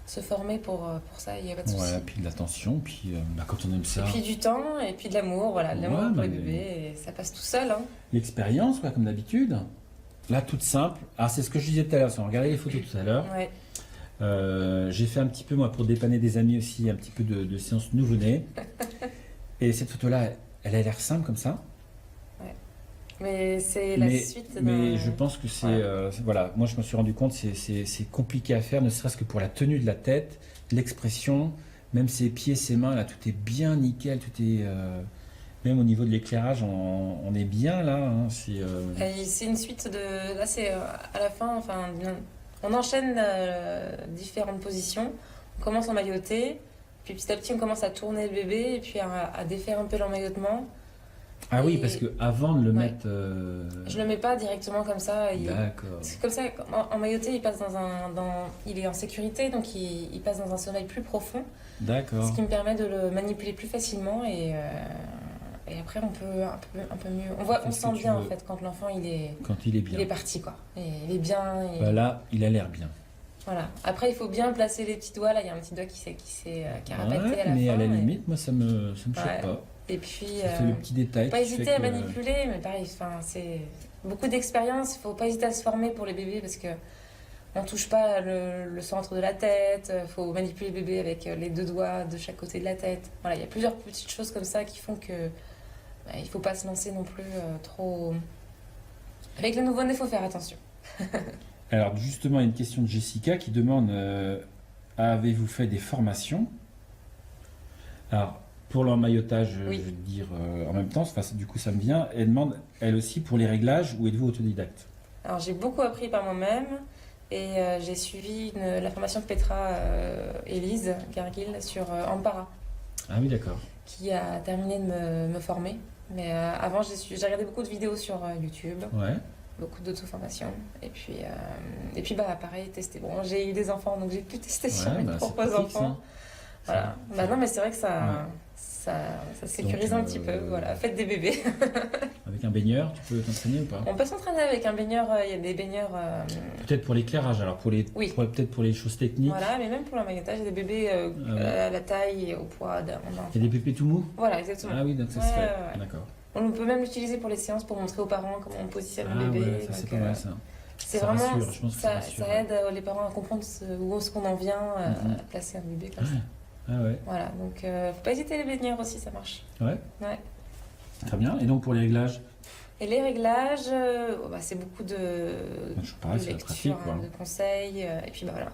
se former pour ça, il n'y a pas de souci. Ouais, puis de l'attention, puis quand on aime ça... Et puis du temps, et puis de l'amour, de l'amour pour les bébés, et ça passe tout seul. Hein. L'expérience, comme d'habitude. Là, toute simple. Alors c'est ce que je disais tout à l'heure, si on regardait les photos tout à l'heure. Ouais. J'ai fait un petit peu, moi, pour dépanner des amis aussi, un petit peu de séance nouveau-né. Et cette photo-là, elle a l'air simple comme ça. Ouais. Mais c'est la suite. Mais je pense que c'est... voilà, moi je me suis rendu compte, c'est compliqué à faire, ne serait-ce que pour la tenue de la tête, l'expression, même ses pieds, ses mains, là, tout est bien nickel, tout est... même au niveau de l'éclairage, on est bien là. Hein, c'est une suite de... Là, c'est à la fin, on enchaîne différentes positions. On commence en mailloté, Puis petit à petit, on commence à tourner le bébé et puis à défaire un peu l'emmaillotement. Ah oui, Et- parce que avant de le Ouais. mettre. Je le mets pas directement comme ça. D'accord. Parce que comme ça, emmailloté, il passe il est en sécurité, donc il passe dans un sommeil plus profond, D'accord. ce qui me permet de le manipuler plus facilement et après on peut un peu mieux. On Fais ce sent que tu bien en veux. fait quand l'enfant il est Quand il est bien. parti quoi. Et il est bien. Et Bah là, il a l'air bien. voilà. Après il faut bien placer les petits doigts. Là il y a un petit doigt qui s'est carapaté Ouais, à la mais fin. à la et- limite, moi, ça me choque Ouais. pas. Et puis C'est le petit détail. faut pas qui hésiter fait à que- manipuler, mais pareil, c'est beaucoup d'expérience. Il faut pas hésiter à se former pour les bébés parce que on touche pas le centre de la tête. Il faut manipuler le bébé avec les 2 doigts de chaque côté de la tête. Voilà, il y a plusieurs petites choses comme ça qui font que il faut pas se lancer non plus trop. Avec le nouveau-né, il faut faire attention. Alors, justement, il y a une question de Jessica qui demande avez-vous fait des formations? Alors, pour l'emmaillotage, Oui. je vais te dire en même temps, du coup, ça me vient. Elle demande, elle aussi, pour les réglages, ou êtes-vous autodidacte? Alors j'ai beaucoup appris par moi-même et j'ai suivi la formation de Petra Élise Garguil sur Ampara, Ah oui, d'accord. qui a terminé de me former. Mais avant, j'ai regardé beaucoup de vidéos sur YouTube, Ouais. beaucoup d'auto-formations. Et puis bah, pareil, tester. Bon, j'ai eu des enfants, donc j'ai pu tester sur Ouais, mes bah, c'est propres pratique, enfants. ça. Voilà. Bah non, mais c'est vrai que ça, Ouais. ça sécurise Donc, un petit peu. Voilà, faites des bébés. Avec un baigneur, tu peux t'entraîner ou pas? On peut s'entraîner avec un baigneur. Il y a des baigneurs. Peut-être pour l'éclairage, alors Oui. peut-être pour les choses techniques. Voilà, mais même pour l'emmaillotage, il y a des bébés Ah ouais. à la taille et au poids d'un enfant. Il y a des pépés tout mous? Voilà, exactement. Ah oui, donc ça Ouais, se fait. ouais, ouais. D'accord. On peut même l'utiliser pour les séances pour montrer aux parents comment on positionne Ah le bébé. ouais, ça c'est Donc, pas mal ça. c'est Ça vraiment rassure, je pense que ça rassure, ça aide les parents à comprendre où est-ce qu'on en vient Mhm. à placer un bébé comme ça. Ah ouais, Voilà, donc faut pas hésiter les baigneurs aussi, ça marche. ouais, Ouais. très bien. Et donc pour les réglages, Et les réglages, c'est beaucoup de je pareil, c'est la lecture, pratique quoi. de conseils. Et puis bah voilà.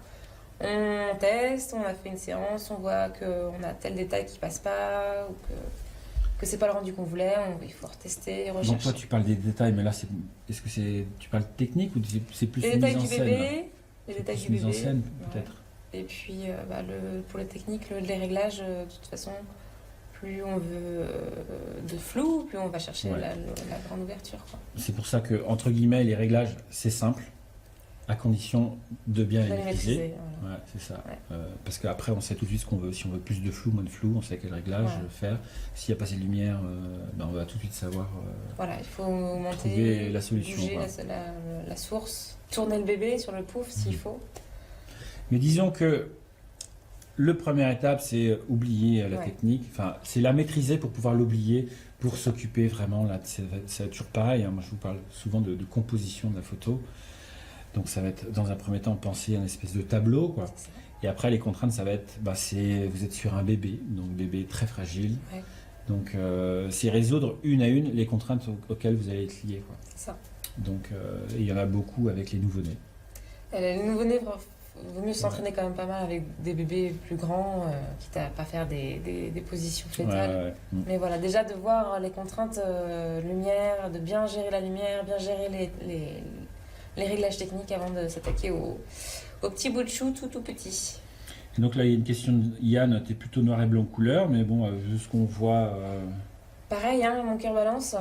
On teste, on a fait une séance, on voit qu'on a tel détail qui passe pas, ou que c'est pas le rendu qu'on voulait, il faut retester, Donc rechercher. toi tu parles des détails, mais là est-ce que tu parles technique ou c'est plus Les une détails mise en du scène? bébé, les C'est détails plus du mise en bébé. scène Ouais. peut-être. Et puis pour les techniques, les réglages, de toute façon, plus on veut de flou, plus on va chercher Ouais. la grande ouverture, quoi. C'est pour ça que entre guillemets les réglages c'est simple, à condition de bien De les les maîtriser. maîtriser. Voilà. Ouais, c'est ça. Ouais. Parce qu'après, on sait tout de suite ce qu'on veut. Si on veut plus de flou, moins de flou, on sait quel réglage Ouais. faire. S'il y a pas assez de lumière, on va tout de suite savoir. Voilà, il faut monter, Trouver la solution, bouger quoi. la source, tourner le bébé sur le pouf s'il faut. Mais disons que le première étape, c'est oublier la Ouais. technique. Enfin, c'est la maîtriser pour pouvoir l'oublier, pour s'occuper vraiment. Là, c'est toujours pareil. Hein. Moi, je vous parle souvent de composition de la photo. Donc, ça va être, dans un premier temps, penser à une espèce de tableau, quoi. C'est ça. Et après, les contraintes, ça va être, vous êtes sur un bébé, donc bébé très fragile. Ouais. Donc, c'est résoudre une à une les contraintes auxquelles vous allez être lié, quoi. C'est ça. Donc, il y en a beaucoup avec les nouveau-nés. Les nouveau-nés, vaut mieux s'entraîner quand même pas mal avec des bébés plus grands, quitte à pas faire des positions fétales. Ouais, ouais. Mm. Mais voilà, déjà de voir les contraintes lumière, de bien gérer la lumière, bien gérer les réglages techniques avant de s'attaquer au petit bout de chou tout petit. Et donc là, il y a une question de Yann, tu es plutôt noir et blanc couleur, mais bon, vu ce qu'on voit, Pareil, hein, mon cœur balance.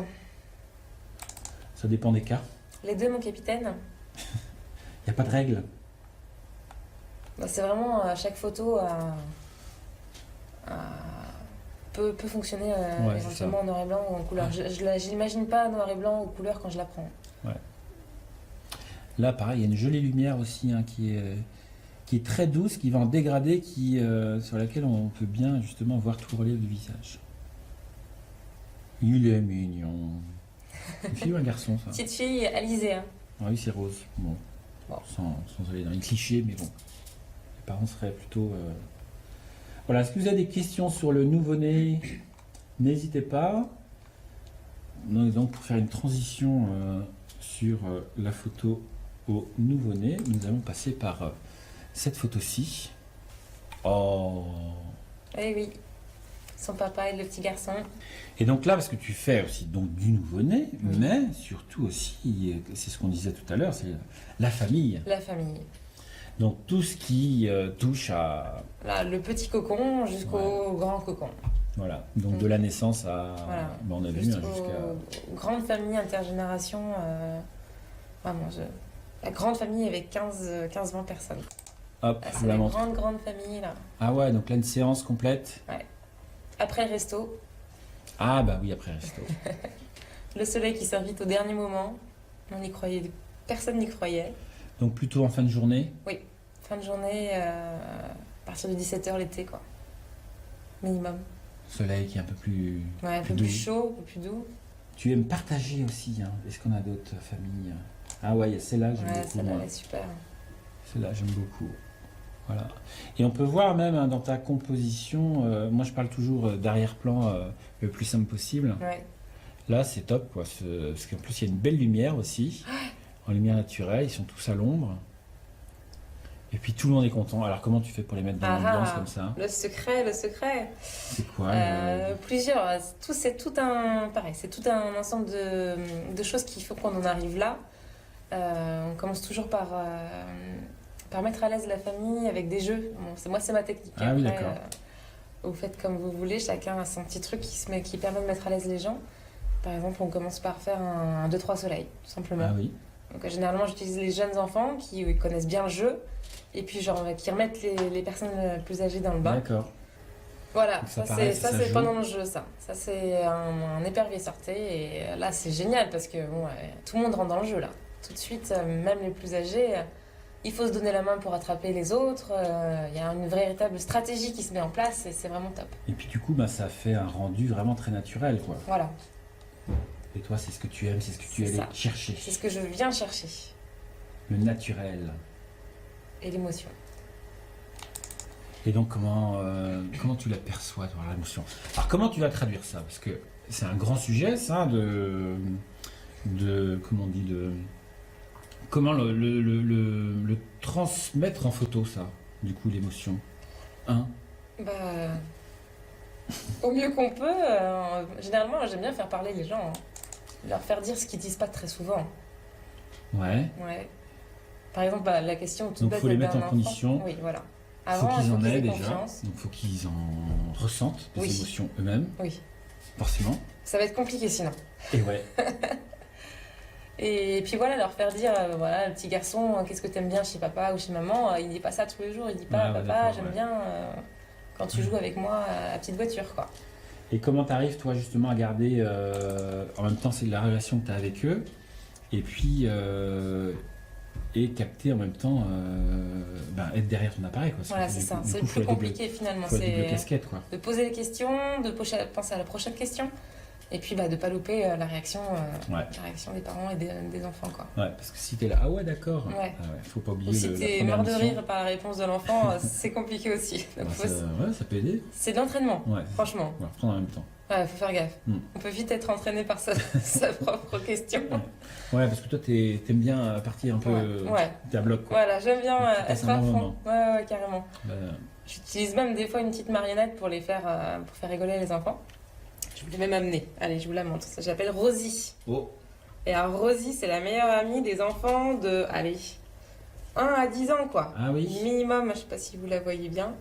ça dépend des cas. Les deux, mon capitaine. Il n'y a pas de règle. Bah, c'est vraiment chaque photo peut fonctionner Ouais, c'est éventuellement en noir et blanc ou en couleur. Je l'imagine pas noir et blanc ou couleur quand je la prends. Là, pareil, il y a une jolie lumière aussi hein, qui est très douce, qui va en dégradé, sur laquelle on peut bien justement voir tout le relief du visage. Il est mignon. Une fille ou un garçon, ça? Petite fille, Alizée. Hein. Ah oui, c'est rose. Bon. Bon. Sans aller dans les clichés, mais bon. Les parents seraient plutôt. Voilà, est-ce que vous avez des questions sur le nouveau-né? N'hésitez pas. Donc, pour faire une transition sur la photo au nouveau-né, nous allons passer par cette photo-ci. Oh! Eh oui, son papa et le petit garçon. Et donc là, parce que tu fais aussi donc du nouveau-né, Oui. mais surtout aussi, c'est ce qu'on disait tout à l'heure, c'est la famille. La famille. Donc tout ce qui touche Là, le petit cocon jusqu'au grand cocon. Voilà, donc de la naissance à... Voilà. Ben, on a vu jusqu'à... Grande famille intergénération. Vraiment, la grande famille avec 15-20 personnes. Hop, Ah, c'est la grande famille là. Ah ouais, donc là une séance complète. Ouais. Après le resto. Ah bah oui, après le resto. Le soleil qui s'invite au dernier moment. On y croyait, personne n'y croyait. Donc plutôt en fin de journée? Oui, fin de journée, à partir de 17h l'été quoi. Minimum. Soleil qui est un peu plus... Ouais, un peu plus chaud, un peu plus doux. Tu aimes partager aussi, hein. Est-ce qu'on a d'autres familles? Ah ouais, celle-là, j'aime beaucoup. Celle-là, elle est super. Celle-là, j'aime beaucoup. Voilà. Et on peut voir même hein, dans ta composition, moi je parle toujours d'arrière-plan le plus simple possible. Ouais. Là, c'est top, quoi. Parce qu'en plus, il y a une belle lumière aussi, en lumière naturelle, ils sont tous à l'ombre. Et puis tout le monde est content. Alors comment tu fais pour les mettre dans l'ambiance comme ça? Le secret. C'est quoi Plusieurs. C'est tout un ensemble de choses qu'il faut qu'on en arrive là. On commence toujours par mettre à l'aise la famille avec des jeux. Bon, moi, c'est ma technique. Ah après, oui, d'accord. vous faites comme vous voulez. Chacun a son petit truc qui permet de mettre à l'aise les gens. Par exemple, on commence par faire un 2-3 soleil, tout simplement. Ah oui. Donc, généralement, j'utilise les jeunes enfants qui connaissent bien le jeu. Et puis, qui remettent les personnes plus âgées dans le bain. D'accord. Voilà, donc ça c'est pendant le jeu, ça. Ça, c'est un épervier sorté. Et là, c'est génial parce que tout le monde rentre dans le jeu, là. Tout de suite, même les plus âgés, il faut se donner la main pour attraper les autres. Il y a une véritable stratégie qui se met en place et c'est vraiment top. Et puis du coup, ça fait un rendu vraiment très naturel, quoi. Voilà. Et toi, c'est ce que tu aimes, c'est ce que tu allais chercher. C'est ce que je viens chercher. Le naturel. Et l'émotion. Et donc, comment tu l'aperçois, toi, l'émotion? Alors, comment tu vas traduire ça? Parce que c'est un grand sujet, ça, comment on dit, comment le transmettre en photo, ça, du coup, l'émotion. Au mieux qu'on peut. Généralement, j'aime bien faire parler les gens. Hein. Leur faire dire ce qu'ils disent pas très souvent. Ouais. Par exemple, la question toute donc, bête il faut les mettre en condition. Oui, voilà. Il faut qu'ils en aient déjà. Confiance. Donc, il faut qu'ils en ressentent des émotions eux-mêmes. Oui. Forcément. Ça va être compliqué sinon. Et ouais. Et puis voilà, leur faire dire, le petit garçon, qu'est-ce que t'aimes bien chez papa ou chez maman, il dit pas ça tous les jours, il dit pas, papa, j'aime bien quand tu joues avec moi à la petite voiture, quoi. Et comment t'arrives, toi, justement, à garder, en même temps, c'est la relation que t'as avec eux, et puis, et capter en même temps, être derrière ton appareil, quoi. Voilà, c'est ça, c'est le plus compliqué, finalement, c'est casquette, quoi. De poser les questions, de penser à la prochaine question. Et puis de ne pas louper la réaction des parents et des enfants, quoi. Ouais, parce que si t'es là, ah ouais, d'accord. Faut pas oublier. Ou si t'es mort de rire par la réponse de l'enfant, c'est compliqué aussi. Donc ça peut aider. C'est de l'entraînement, franchement. On va reprendre en même temps. Ouais, faut faire gaffe. On peut vite être entraîné par sa propre question. Ouais, parce que toi, t'aimes bien partir un peu. T'es à bloc, quoi. Voilà, j'aime bien être à fond. Ouais, carrément. J'utilise même des fois une petite marionnette pour faire rigoler les enfants. Je voulais même amener. Allez, je vous la montre. Ça s'appelle Rosie. Oh. Et alors, Rosie, c'est la meilleure amie des enfants de, 1 à 10 ans, quoi. Ah oui. Minimum, je sais pas si vous la voyez bien.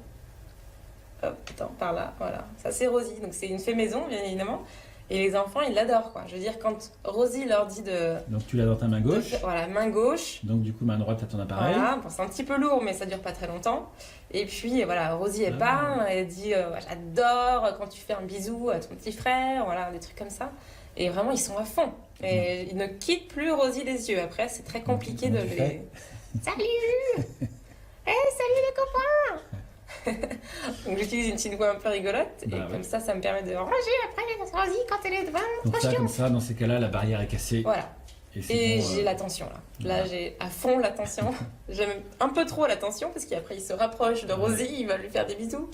Hop, attends, par là, voilà. Ça, c'est Rosie. Donc, c'est une fée maison, bien évidemment. Et les enfants, ils l'adorent, quoi. Je veux dire, quand Rosie leur dit de... Donc, tu l'as dans ta main gauche. Voilà, main gauche. Donc, du coup, main droite, t'as ton appareil. Voilà, bon, c'est un petit peu lourd, mais ça dure pas très longtemps. Et puis, voilà, Rosie, elle parle, elle dit j'adore quand tu fais un bisou à ton petit frère, voilà, des trucs comme ça. Et vraiment, ils sont à fond. Et ils ne quittent plus Rosie des yeux. Après, c'est très compliqué de les... Salut salut les copains. Donc j'utilise une petite voix un peu rigolote et comme ça me permet de ranger après Rosie quand elle est devant. Donc ça, comme ça, dans ces cas-là, la barrière est cassée. Voilà. Et j'ai l'attention là. Là, j'ai à fond l'attention. J'aime un peu trop l'attention parce qu'après il se rapproche de Rosie, il va lui faire des bisous.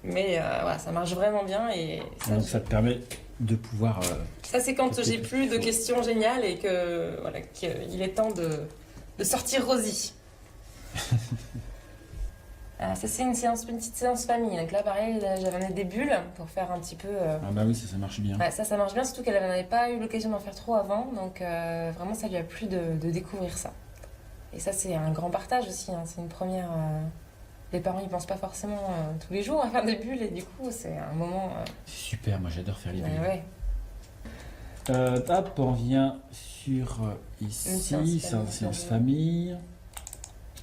Mais voilà, ça marche vraiment bien et ça, donc ça te permet de pouvoir. Ça c'est quand j'ai plus de questions géniales et que voilà qu'il est temps de sortir Rosie. Ça c'est une petite séance famille. Donc là pareil, j'avais amené des bulles pour faire un petit peu... Ah bah oui, ça marche bien. Ouais, ça marche bien, surtout qu'elle n'avait pas eu l'occasion d'en faire trop avant. Donc vraiment ça lui a plu de découvrir ça. Et ça c'est un grand partage aussi, hein. C'est une première les parents ils pensent pas forcément tous les jours à faire des bulles et du coup c'est un moment. C'est super, moi j'adore faire les bulles. Ouais. Hop, on vient sur ici, séance famille.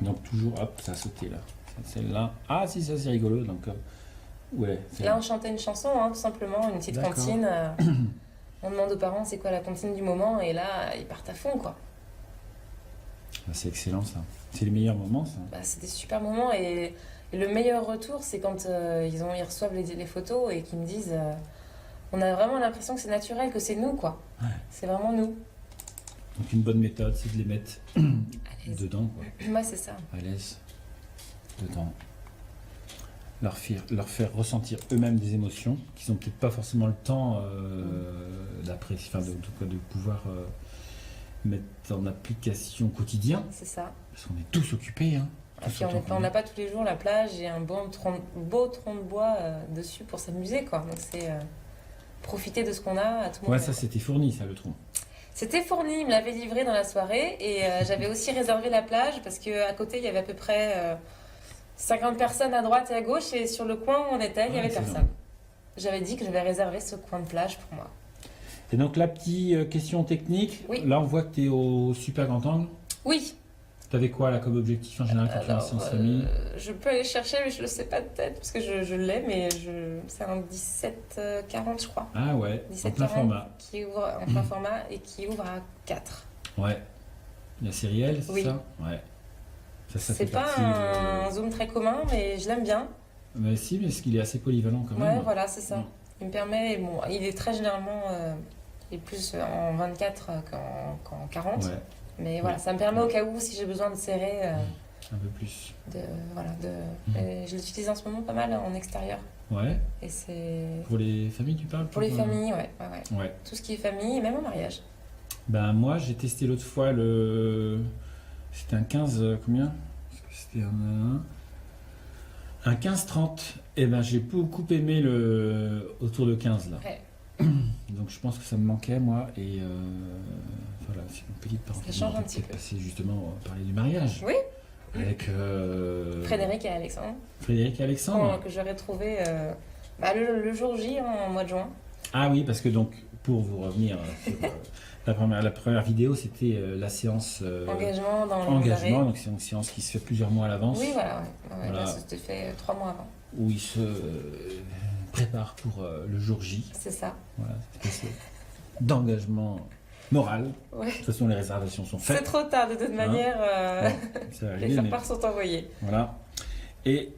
Donc toujours, hop, ça a sauté là. Celle-là. Ah si, ça c'est rigolo. Donc, ouais. Là on chantait une chanson, hein, tout simplement, une petite comptine. On demande aux parents c'est quoi la comptine du moment et là ils partent à fond quoi. Bah, c'est excellent ça. C'est les meilleurs moments ça. Bah, c'est des super moments et le meilleur retour c'est quand ils reçoivent les photos et qu'ils me disent on a vraiment l'impression que c'est naturel, que c'est nous quoi. Ouais. C'est vraiment nous. Donc une bonne méthode c'est de les mettre dedans quoi. Moi c'est ça. À l'aise dedans. Leur faire ressentir eux-mêmes des émotions qu'ils n'ont peut-être pas forcément le temps d'apprécier, enfin de pouvoir mettre en application au quotidien. C'est ça. Parce qu'on est tous occupés. Hein, et puis on n'a pas tous les jours la plage et un beau tronc de bois dessus pour s'amuser quoi. Donc c'est profiter de ce qu'on a à tout moment. Ouais, ça c'était fourni ça le tronc. C'était fourni, il me l'avait livré dans la soirée et j'avais aussi réservé la plage parce qu'à côté il y avait à peu près 50 personnes à droite et à gauche et sur le coin où on était il n'y avait personne. J'avais dit que j'avais réservé ce coin de plage pour moi. Et donc la petite question technique, oui. Là on voit que tu es au super grand angle. Oui. Tu avais quoi là comme objectif en général quand tu fais une séance famille? Je peux aller chercher mais je ne le sais pas de tête parce que je l'ai mais c'est un 17-40 je crois. Ah ouais, en plein format. Qui ouvre en plein format et qui ouvre à 4. Ouais. La sérielle, c'est ça? Ouais. Ça c'est pas un zoom très commun mais je l'aime bien. Mais si, parce qu'il est assez polyvalent quand même. Ouais, voilà, c'est ça. Il me permet, bon, il est très généralement, il est plus en 24 qu'en 40. Ouais. Mais voilà, ça me permet au cas où, si j'ai besoin de serrer. Un peu plus. Je l'utilise en ce moment pas mal en extérieur. Ouais. Et c'est... Pour les familles, tu parles? Pour les familles, ouais. Tout ce qui est famille, même au mariage. Ben moi, j'ai testé l'autre fois C'était un 15, combien? C'était un 15-30. Et ben j'ai beaucoup aimé autour de 15 là. Ouais. Donc je pense que ça me manquait moi et voilà, c'est une petite parenthèse. Ça change un petit peu. Passer justement parler du mariage. Oui. Avec Frédéric et Alexandre. Frédéric et Alexandre. Que j'aurais trouvé le jour J en mois de juin. Ah oui, parce que donc pour vous revenir sur la première vidéo, c'était la séance engagement dans le engagement, donc c'est une séance qui se fait plusieurs mois à l'avance. Oui, voilà. Là, ça se fait 3 mois avant. Où il se prépare pour le jour J. C'est ça. Voilà, c'est d'engagement moral. Ouais. De toute façon, les réservations sont faites. C'est trop tard, de toute manière. Les faire-part sont envoyés. Voilà. Et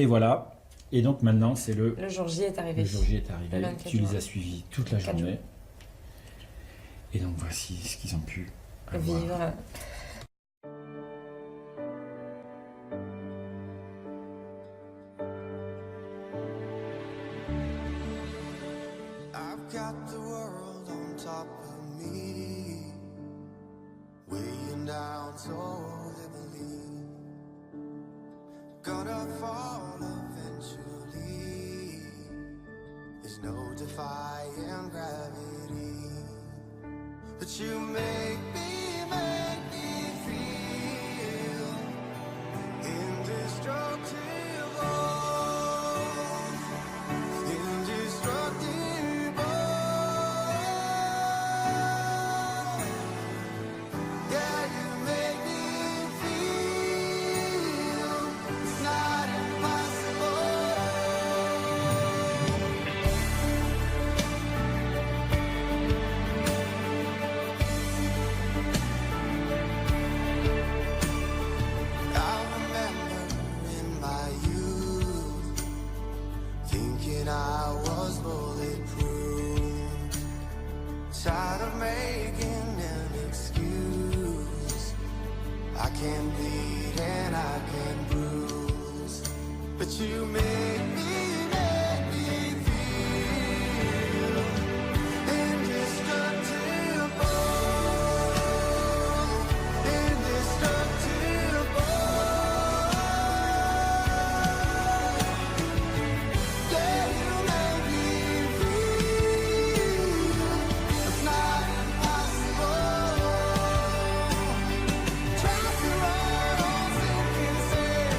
voilà. Et donc maintenant, c'est le jour J est arrivé. Le jour J est arrivé. Tu les as suivis toute la journée. Et donc voici ce qu'ils ont pu vivre. But you make me feel indestructible, indestructible. Yeah, you make me feel it's not impossible. I was bulletproof, tired of making an excuse. I can bleed and I can bruise, but you make me feel indestructible, indestructible. Impossible. Try to run on sinking sand.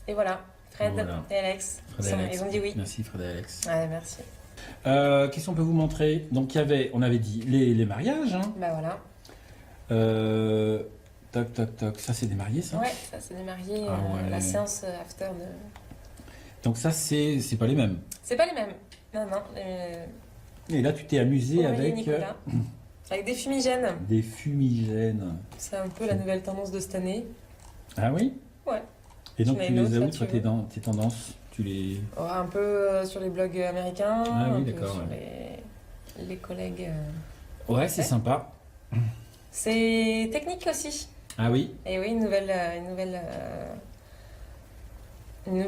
Et voilà, Fred Voilà. et Alex, Fred et Alex. ils ont dit oui. Merci Fred et Alex. Ouais, merci. Qu'est-ce qu'on peut vous montrer? Donc on avait dit les mariages. Hein. Bah voilà. Toc, toc, toc. Ça, c'est des mariés, ça? Ouais, ça c'est des mariés, Ah ouais. la séance after de... Donc ça, c'est pas les mêmes. C'est pas les mêmes. Non, non. Et là, tu t'es amusé Aurélie et avec Nicolas. Avec des fumigènes. des fumigènes. C'est un peu la nouvelle tendance de cette année. Ah oui? Ouais. Et donc, Tu tu mets une les as autre, où, là, toi, tu veux. tes tendances? Tu les... Ouais, un peu sur les blogs américains, Ah oui, un peu d'accord, sur ouais. les collègues. Ouais, c'est Ouais. sympa. C'est technique aussi. Ah oui? Et oui, une nouvelle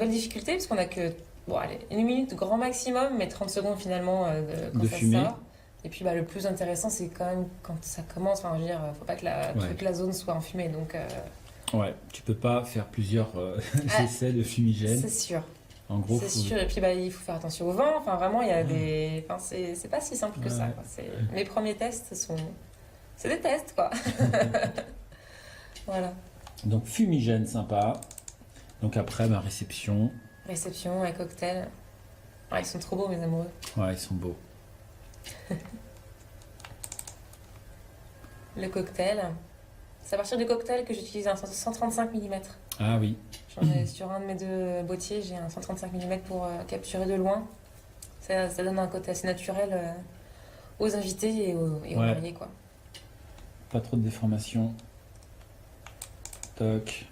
difficulté, parce qu'on a que bon, allez, 1 minute grand maximum, mais 30 secondes finalement quand De ça fumée. sort. Et puis bah, le plus intéressant, c'est quand même quand ça commence. Enfin, je veux dire, faut pas que Ouais. toute la zone soit en fumée. Donc, Ouais, tu peux pas faire plusieurs Ah, essais de fumigène. c'est sûr. En gros, C'est faut... sûr. Et puis bah, il faut faire attention au vent. Enfin, vraiment, il y a des. Enfin, c'est pas si simple que ça. Ouais. Quoi. Mes premiers tests sont. C'est des tests, quoi. Voilà. Donc, fumigène, sympa. Donc après, ma réception. Réception et cocktail. Ah, ils sont trop beaux, mes amoureux. Ouais, ils sont beaux. Le cocktail. C'est à partir du cocktail que j'utilise un 135 mm. Ah oui. J'en ai sur un de mes 2 boîtiers, j'ai un 135 mm pour capturer de loin. Ça donne un côté assez naturel aux invités et aux Ouais. mariés, quoi. Pas trop de déformation. Toc.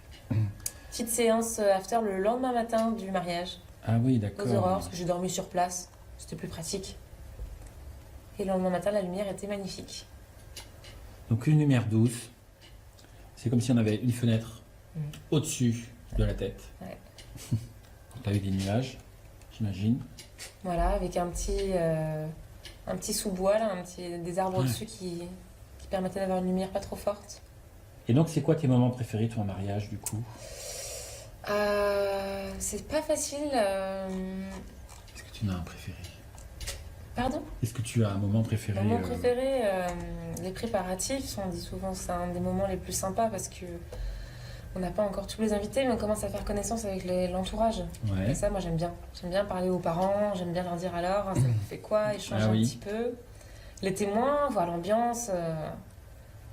Petite séance after le lendemain matin du mariage, Ah oui, aux d'accord. aurores, parce que j'ai dormi sur place. C'était plus pratique. Et le lendemain matin, la lumière était magnifique. Donc une lumière douce. C'est comme si on avait une fenêtre au-dessus de la tête. Ouais. Donc t'as eu des nuages, j'imagine. Voilà, avec un petit sous-bois, là, des arbres Ouais. au-dessus qui permettaient d'avoir une lumière pas trop forte. Et donc c'est quoi tes moments préférés, toi, en mariage, du coup? C'est pas facile. Est-ce que tu en as un préféré? Pardon? Est-ce que tu as un moment préféré? Mon moment préféré, les préparatifs, on dit souvent que c'est un des moments les plus sympas parce que on n'a pas encore tous les invités, mais on commence à faire connaissance avec l'entourage. Ouais. Et ça, moi, j'aime bien. J'aime bien parler aux parents, j'aime bien leur dire alors, ça vous fait quoi, échanger Ah oui. un petit peu. Les témoins, voir l'ambiance,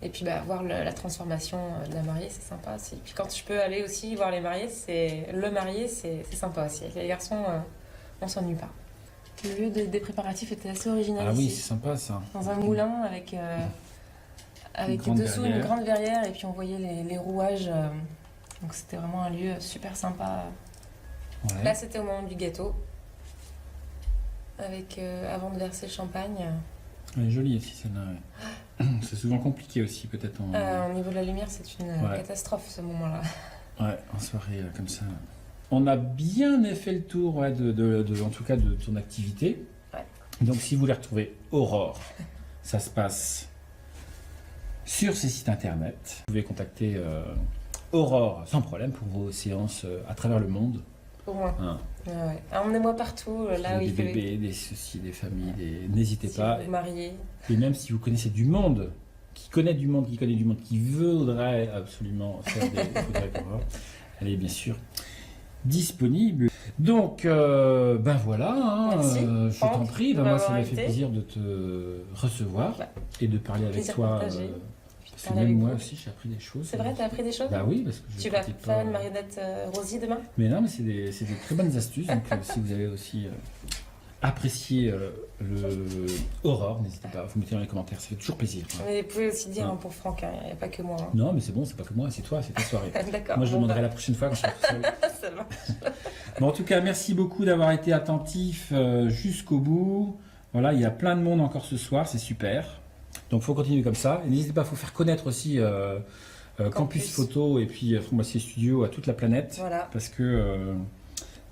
et puis bah, voir la transformation de la mariée, c'est sympa aussi. Puis quand je peux aller aussi voir les mariés, c'est sympa aussi. Avec les garçons, on s'ennuie pas. Le lieu des préparatifs était assez original Ah oui, ici. c'est sympa ça. Dans un moulin avec grande dessous une verrière. grande verrière et puis on voyait les rouages. Donc c'était vraiment un lieu super sympa. Ouais. Là c'était au moment du gâteau. Avec avant de verser le champagne. Elle est jolie aussi celle-là. Ouais. C'est souvent compliqué aussi peut-être Au niveau de la lumière c'est une Ouais. catastrophe ce moment-là. Ouais, en soirée comme ça. On a bien fait le tour ouais, en tout cas de ton activité. Ouais. Donc si vous voulez retrouver Aurore, ça se passe sur ses sites internet. Vous pouvez contacter Aurore sans problème pour vos séances à travers le monde. Au moins. Hein. Ouais, ouais. Emmenez-moi partout là où des il fait. bébés, des soucis, des familles, n'hésitez Si pas. vous vous mariez. Et même si vous connaissez du monde, qui connaît du monde, qui voudrait absolument faire des photos avec Aurore, elle est bien sûr disponible. Donc, ben voilà, hein, Merci, je Franck, t'en prie, de ben moi ça m'avoir m'a fait invité. plaisir de te recevoir Bah, et de parler avec plaisir toi. partagé. Parce que parler même avec moi vous. aussi j'ai appris des choses. C'est vrai, t'as appris des choses? Bah oui, parce que je Tu vas pratique faire pas. une marionnette Rosie demain? Mais non, mais c'est des très bonnes astuces. Donc si vous avez aussi apprécié le Aurore, n'hésitez pas, vous mettez dans les commentaires, ça fait toujours plaisir. Hein. Mais vous pouvez aussi dire Ouais. hein, pour Franck, il n'y a pas que moi. hein. Non, mais c'est bon, c'est pas que moi, c'est toi, c'est ta soirée. D'accord. Moi, je bon, demanderai la prochaine fois quand je serai tout seul. bah, ça va. Bon, en tout cas, merci beaucoup d'avoir été attentif jusqu'au bout. Voilà, il y a plein de monde encore ce soir, c'est super. Donc, il faut continuer comme ça. Et n'hésitez pas, il faut faire connaître aussi Campus Photo et puis Franck Boissier Studio à toute la planète. Voilà.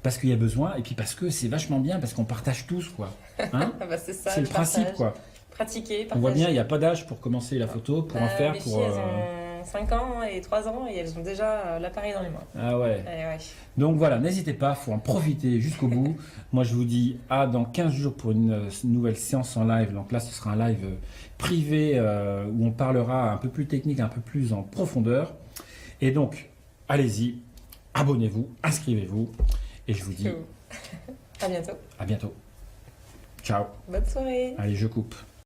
Parce qu'il y a besoin et puis parce que c'est vachement bien, parce qu'on partage tous, quoi. Hein Ah bah, c'est ça, C'est le principe, partage. quoi. Pratiquer, On voit partager. bien, il n'y a pas d'âge pour commencer la photo, pour en Bah, faire, mes pour... filles, elles ont 5 ans et 3 ans et elles ont déjà l'appareil dans les mains. Ah ouais. Eh ouais. Donc voilà, n'hésitez pas, il faut en profiter jusqu'au bout. Moi, je vous dis à dans 15 jours pour une nouvelle séance en live. Donc là, ce sera un live privé où on parlera un peu plus technique, un peu plus en profondeur. Et donc, allez-y, abonnez-vous, inscrivez-vous. Et je vous dis À bientôt. à bientôt. Ciao. Bonne soirée. Allez, je coupe.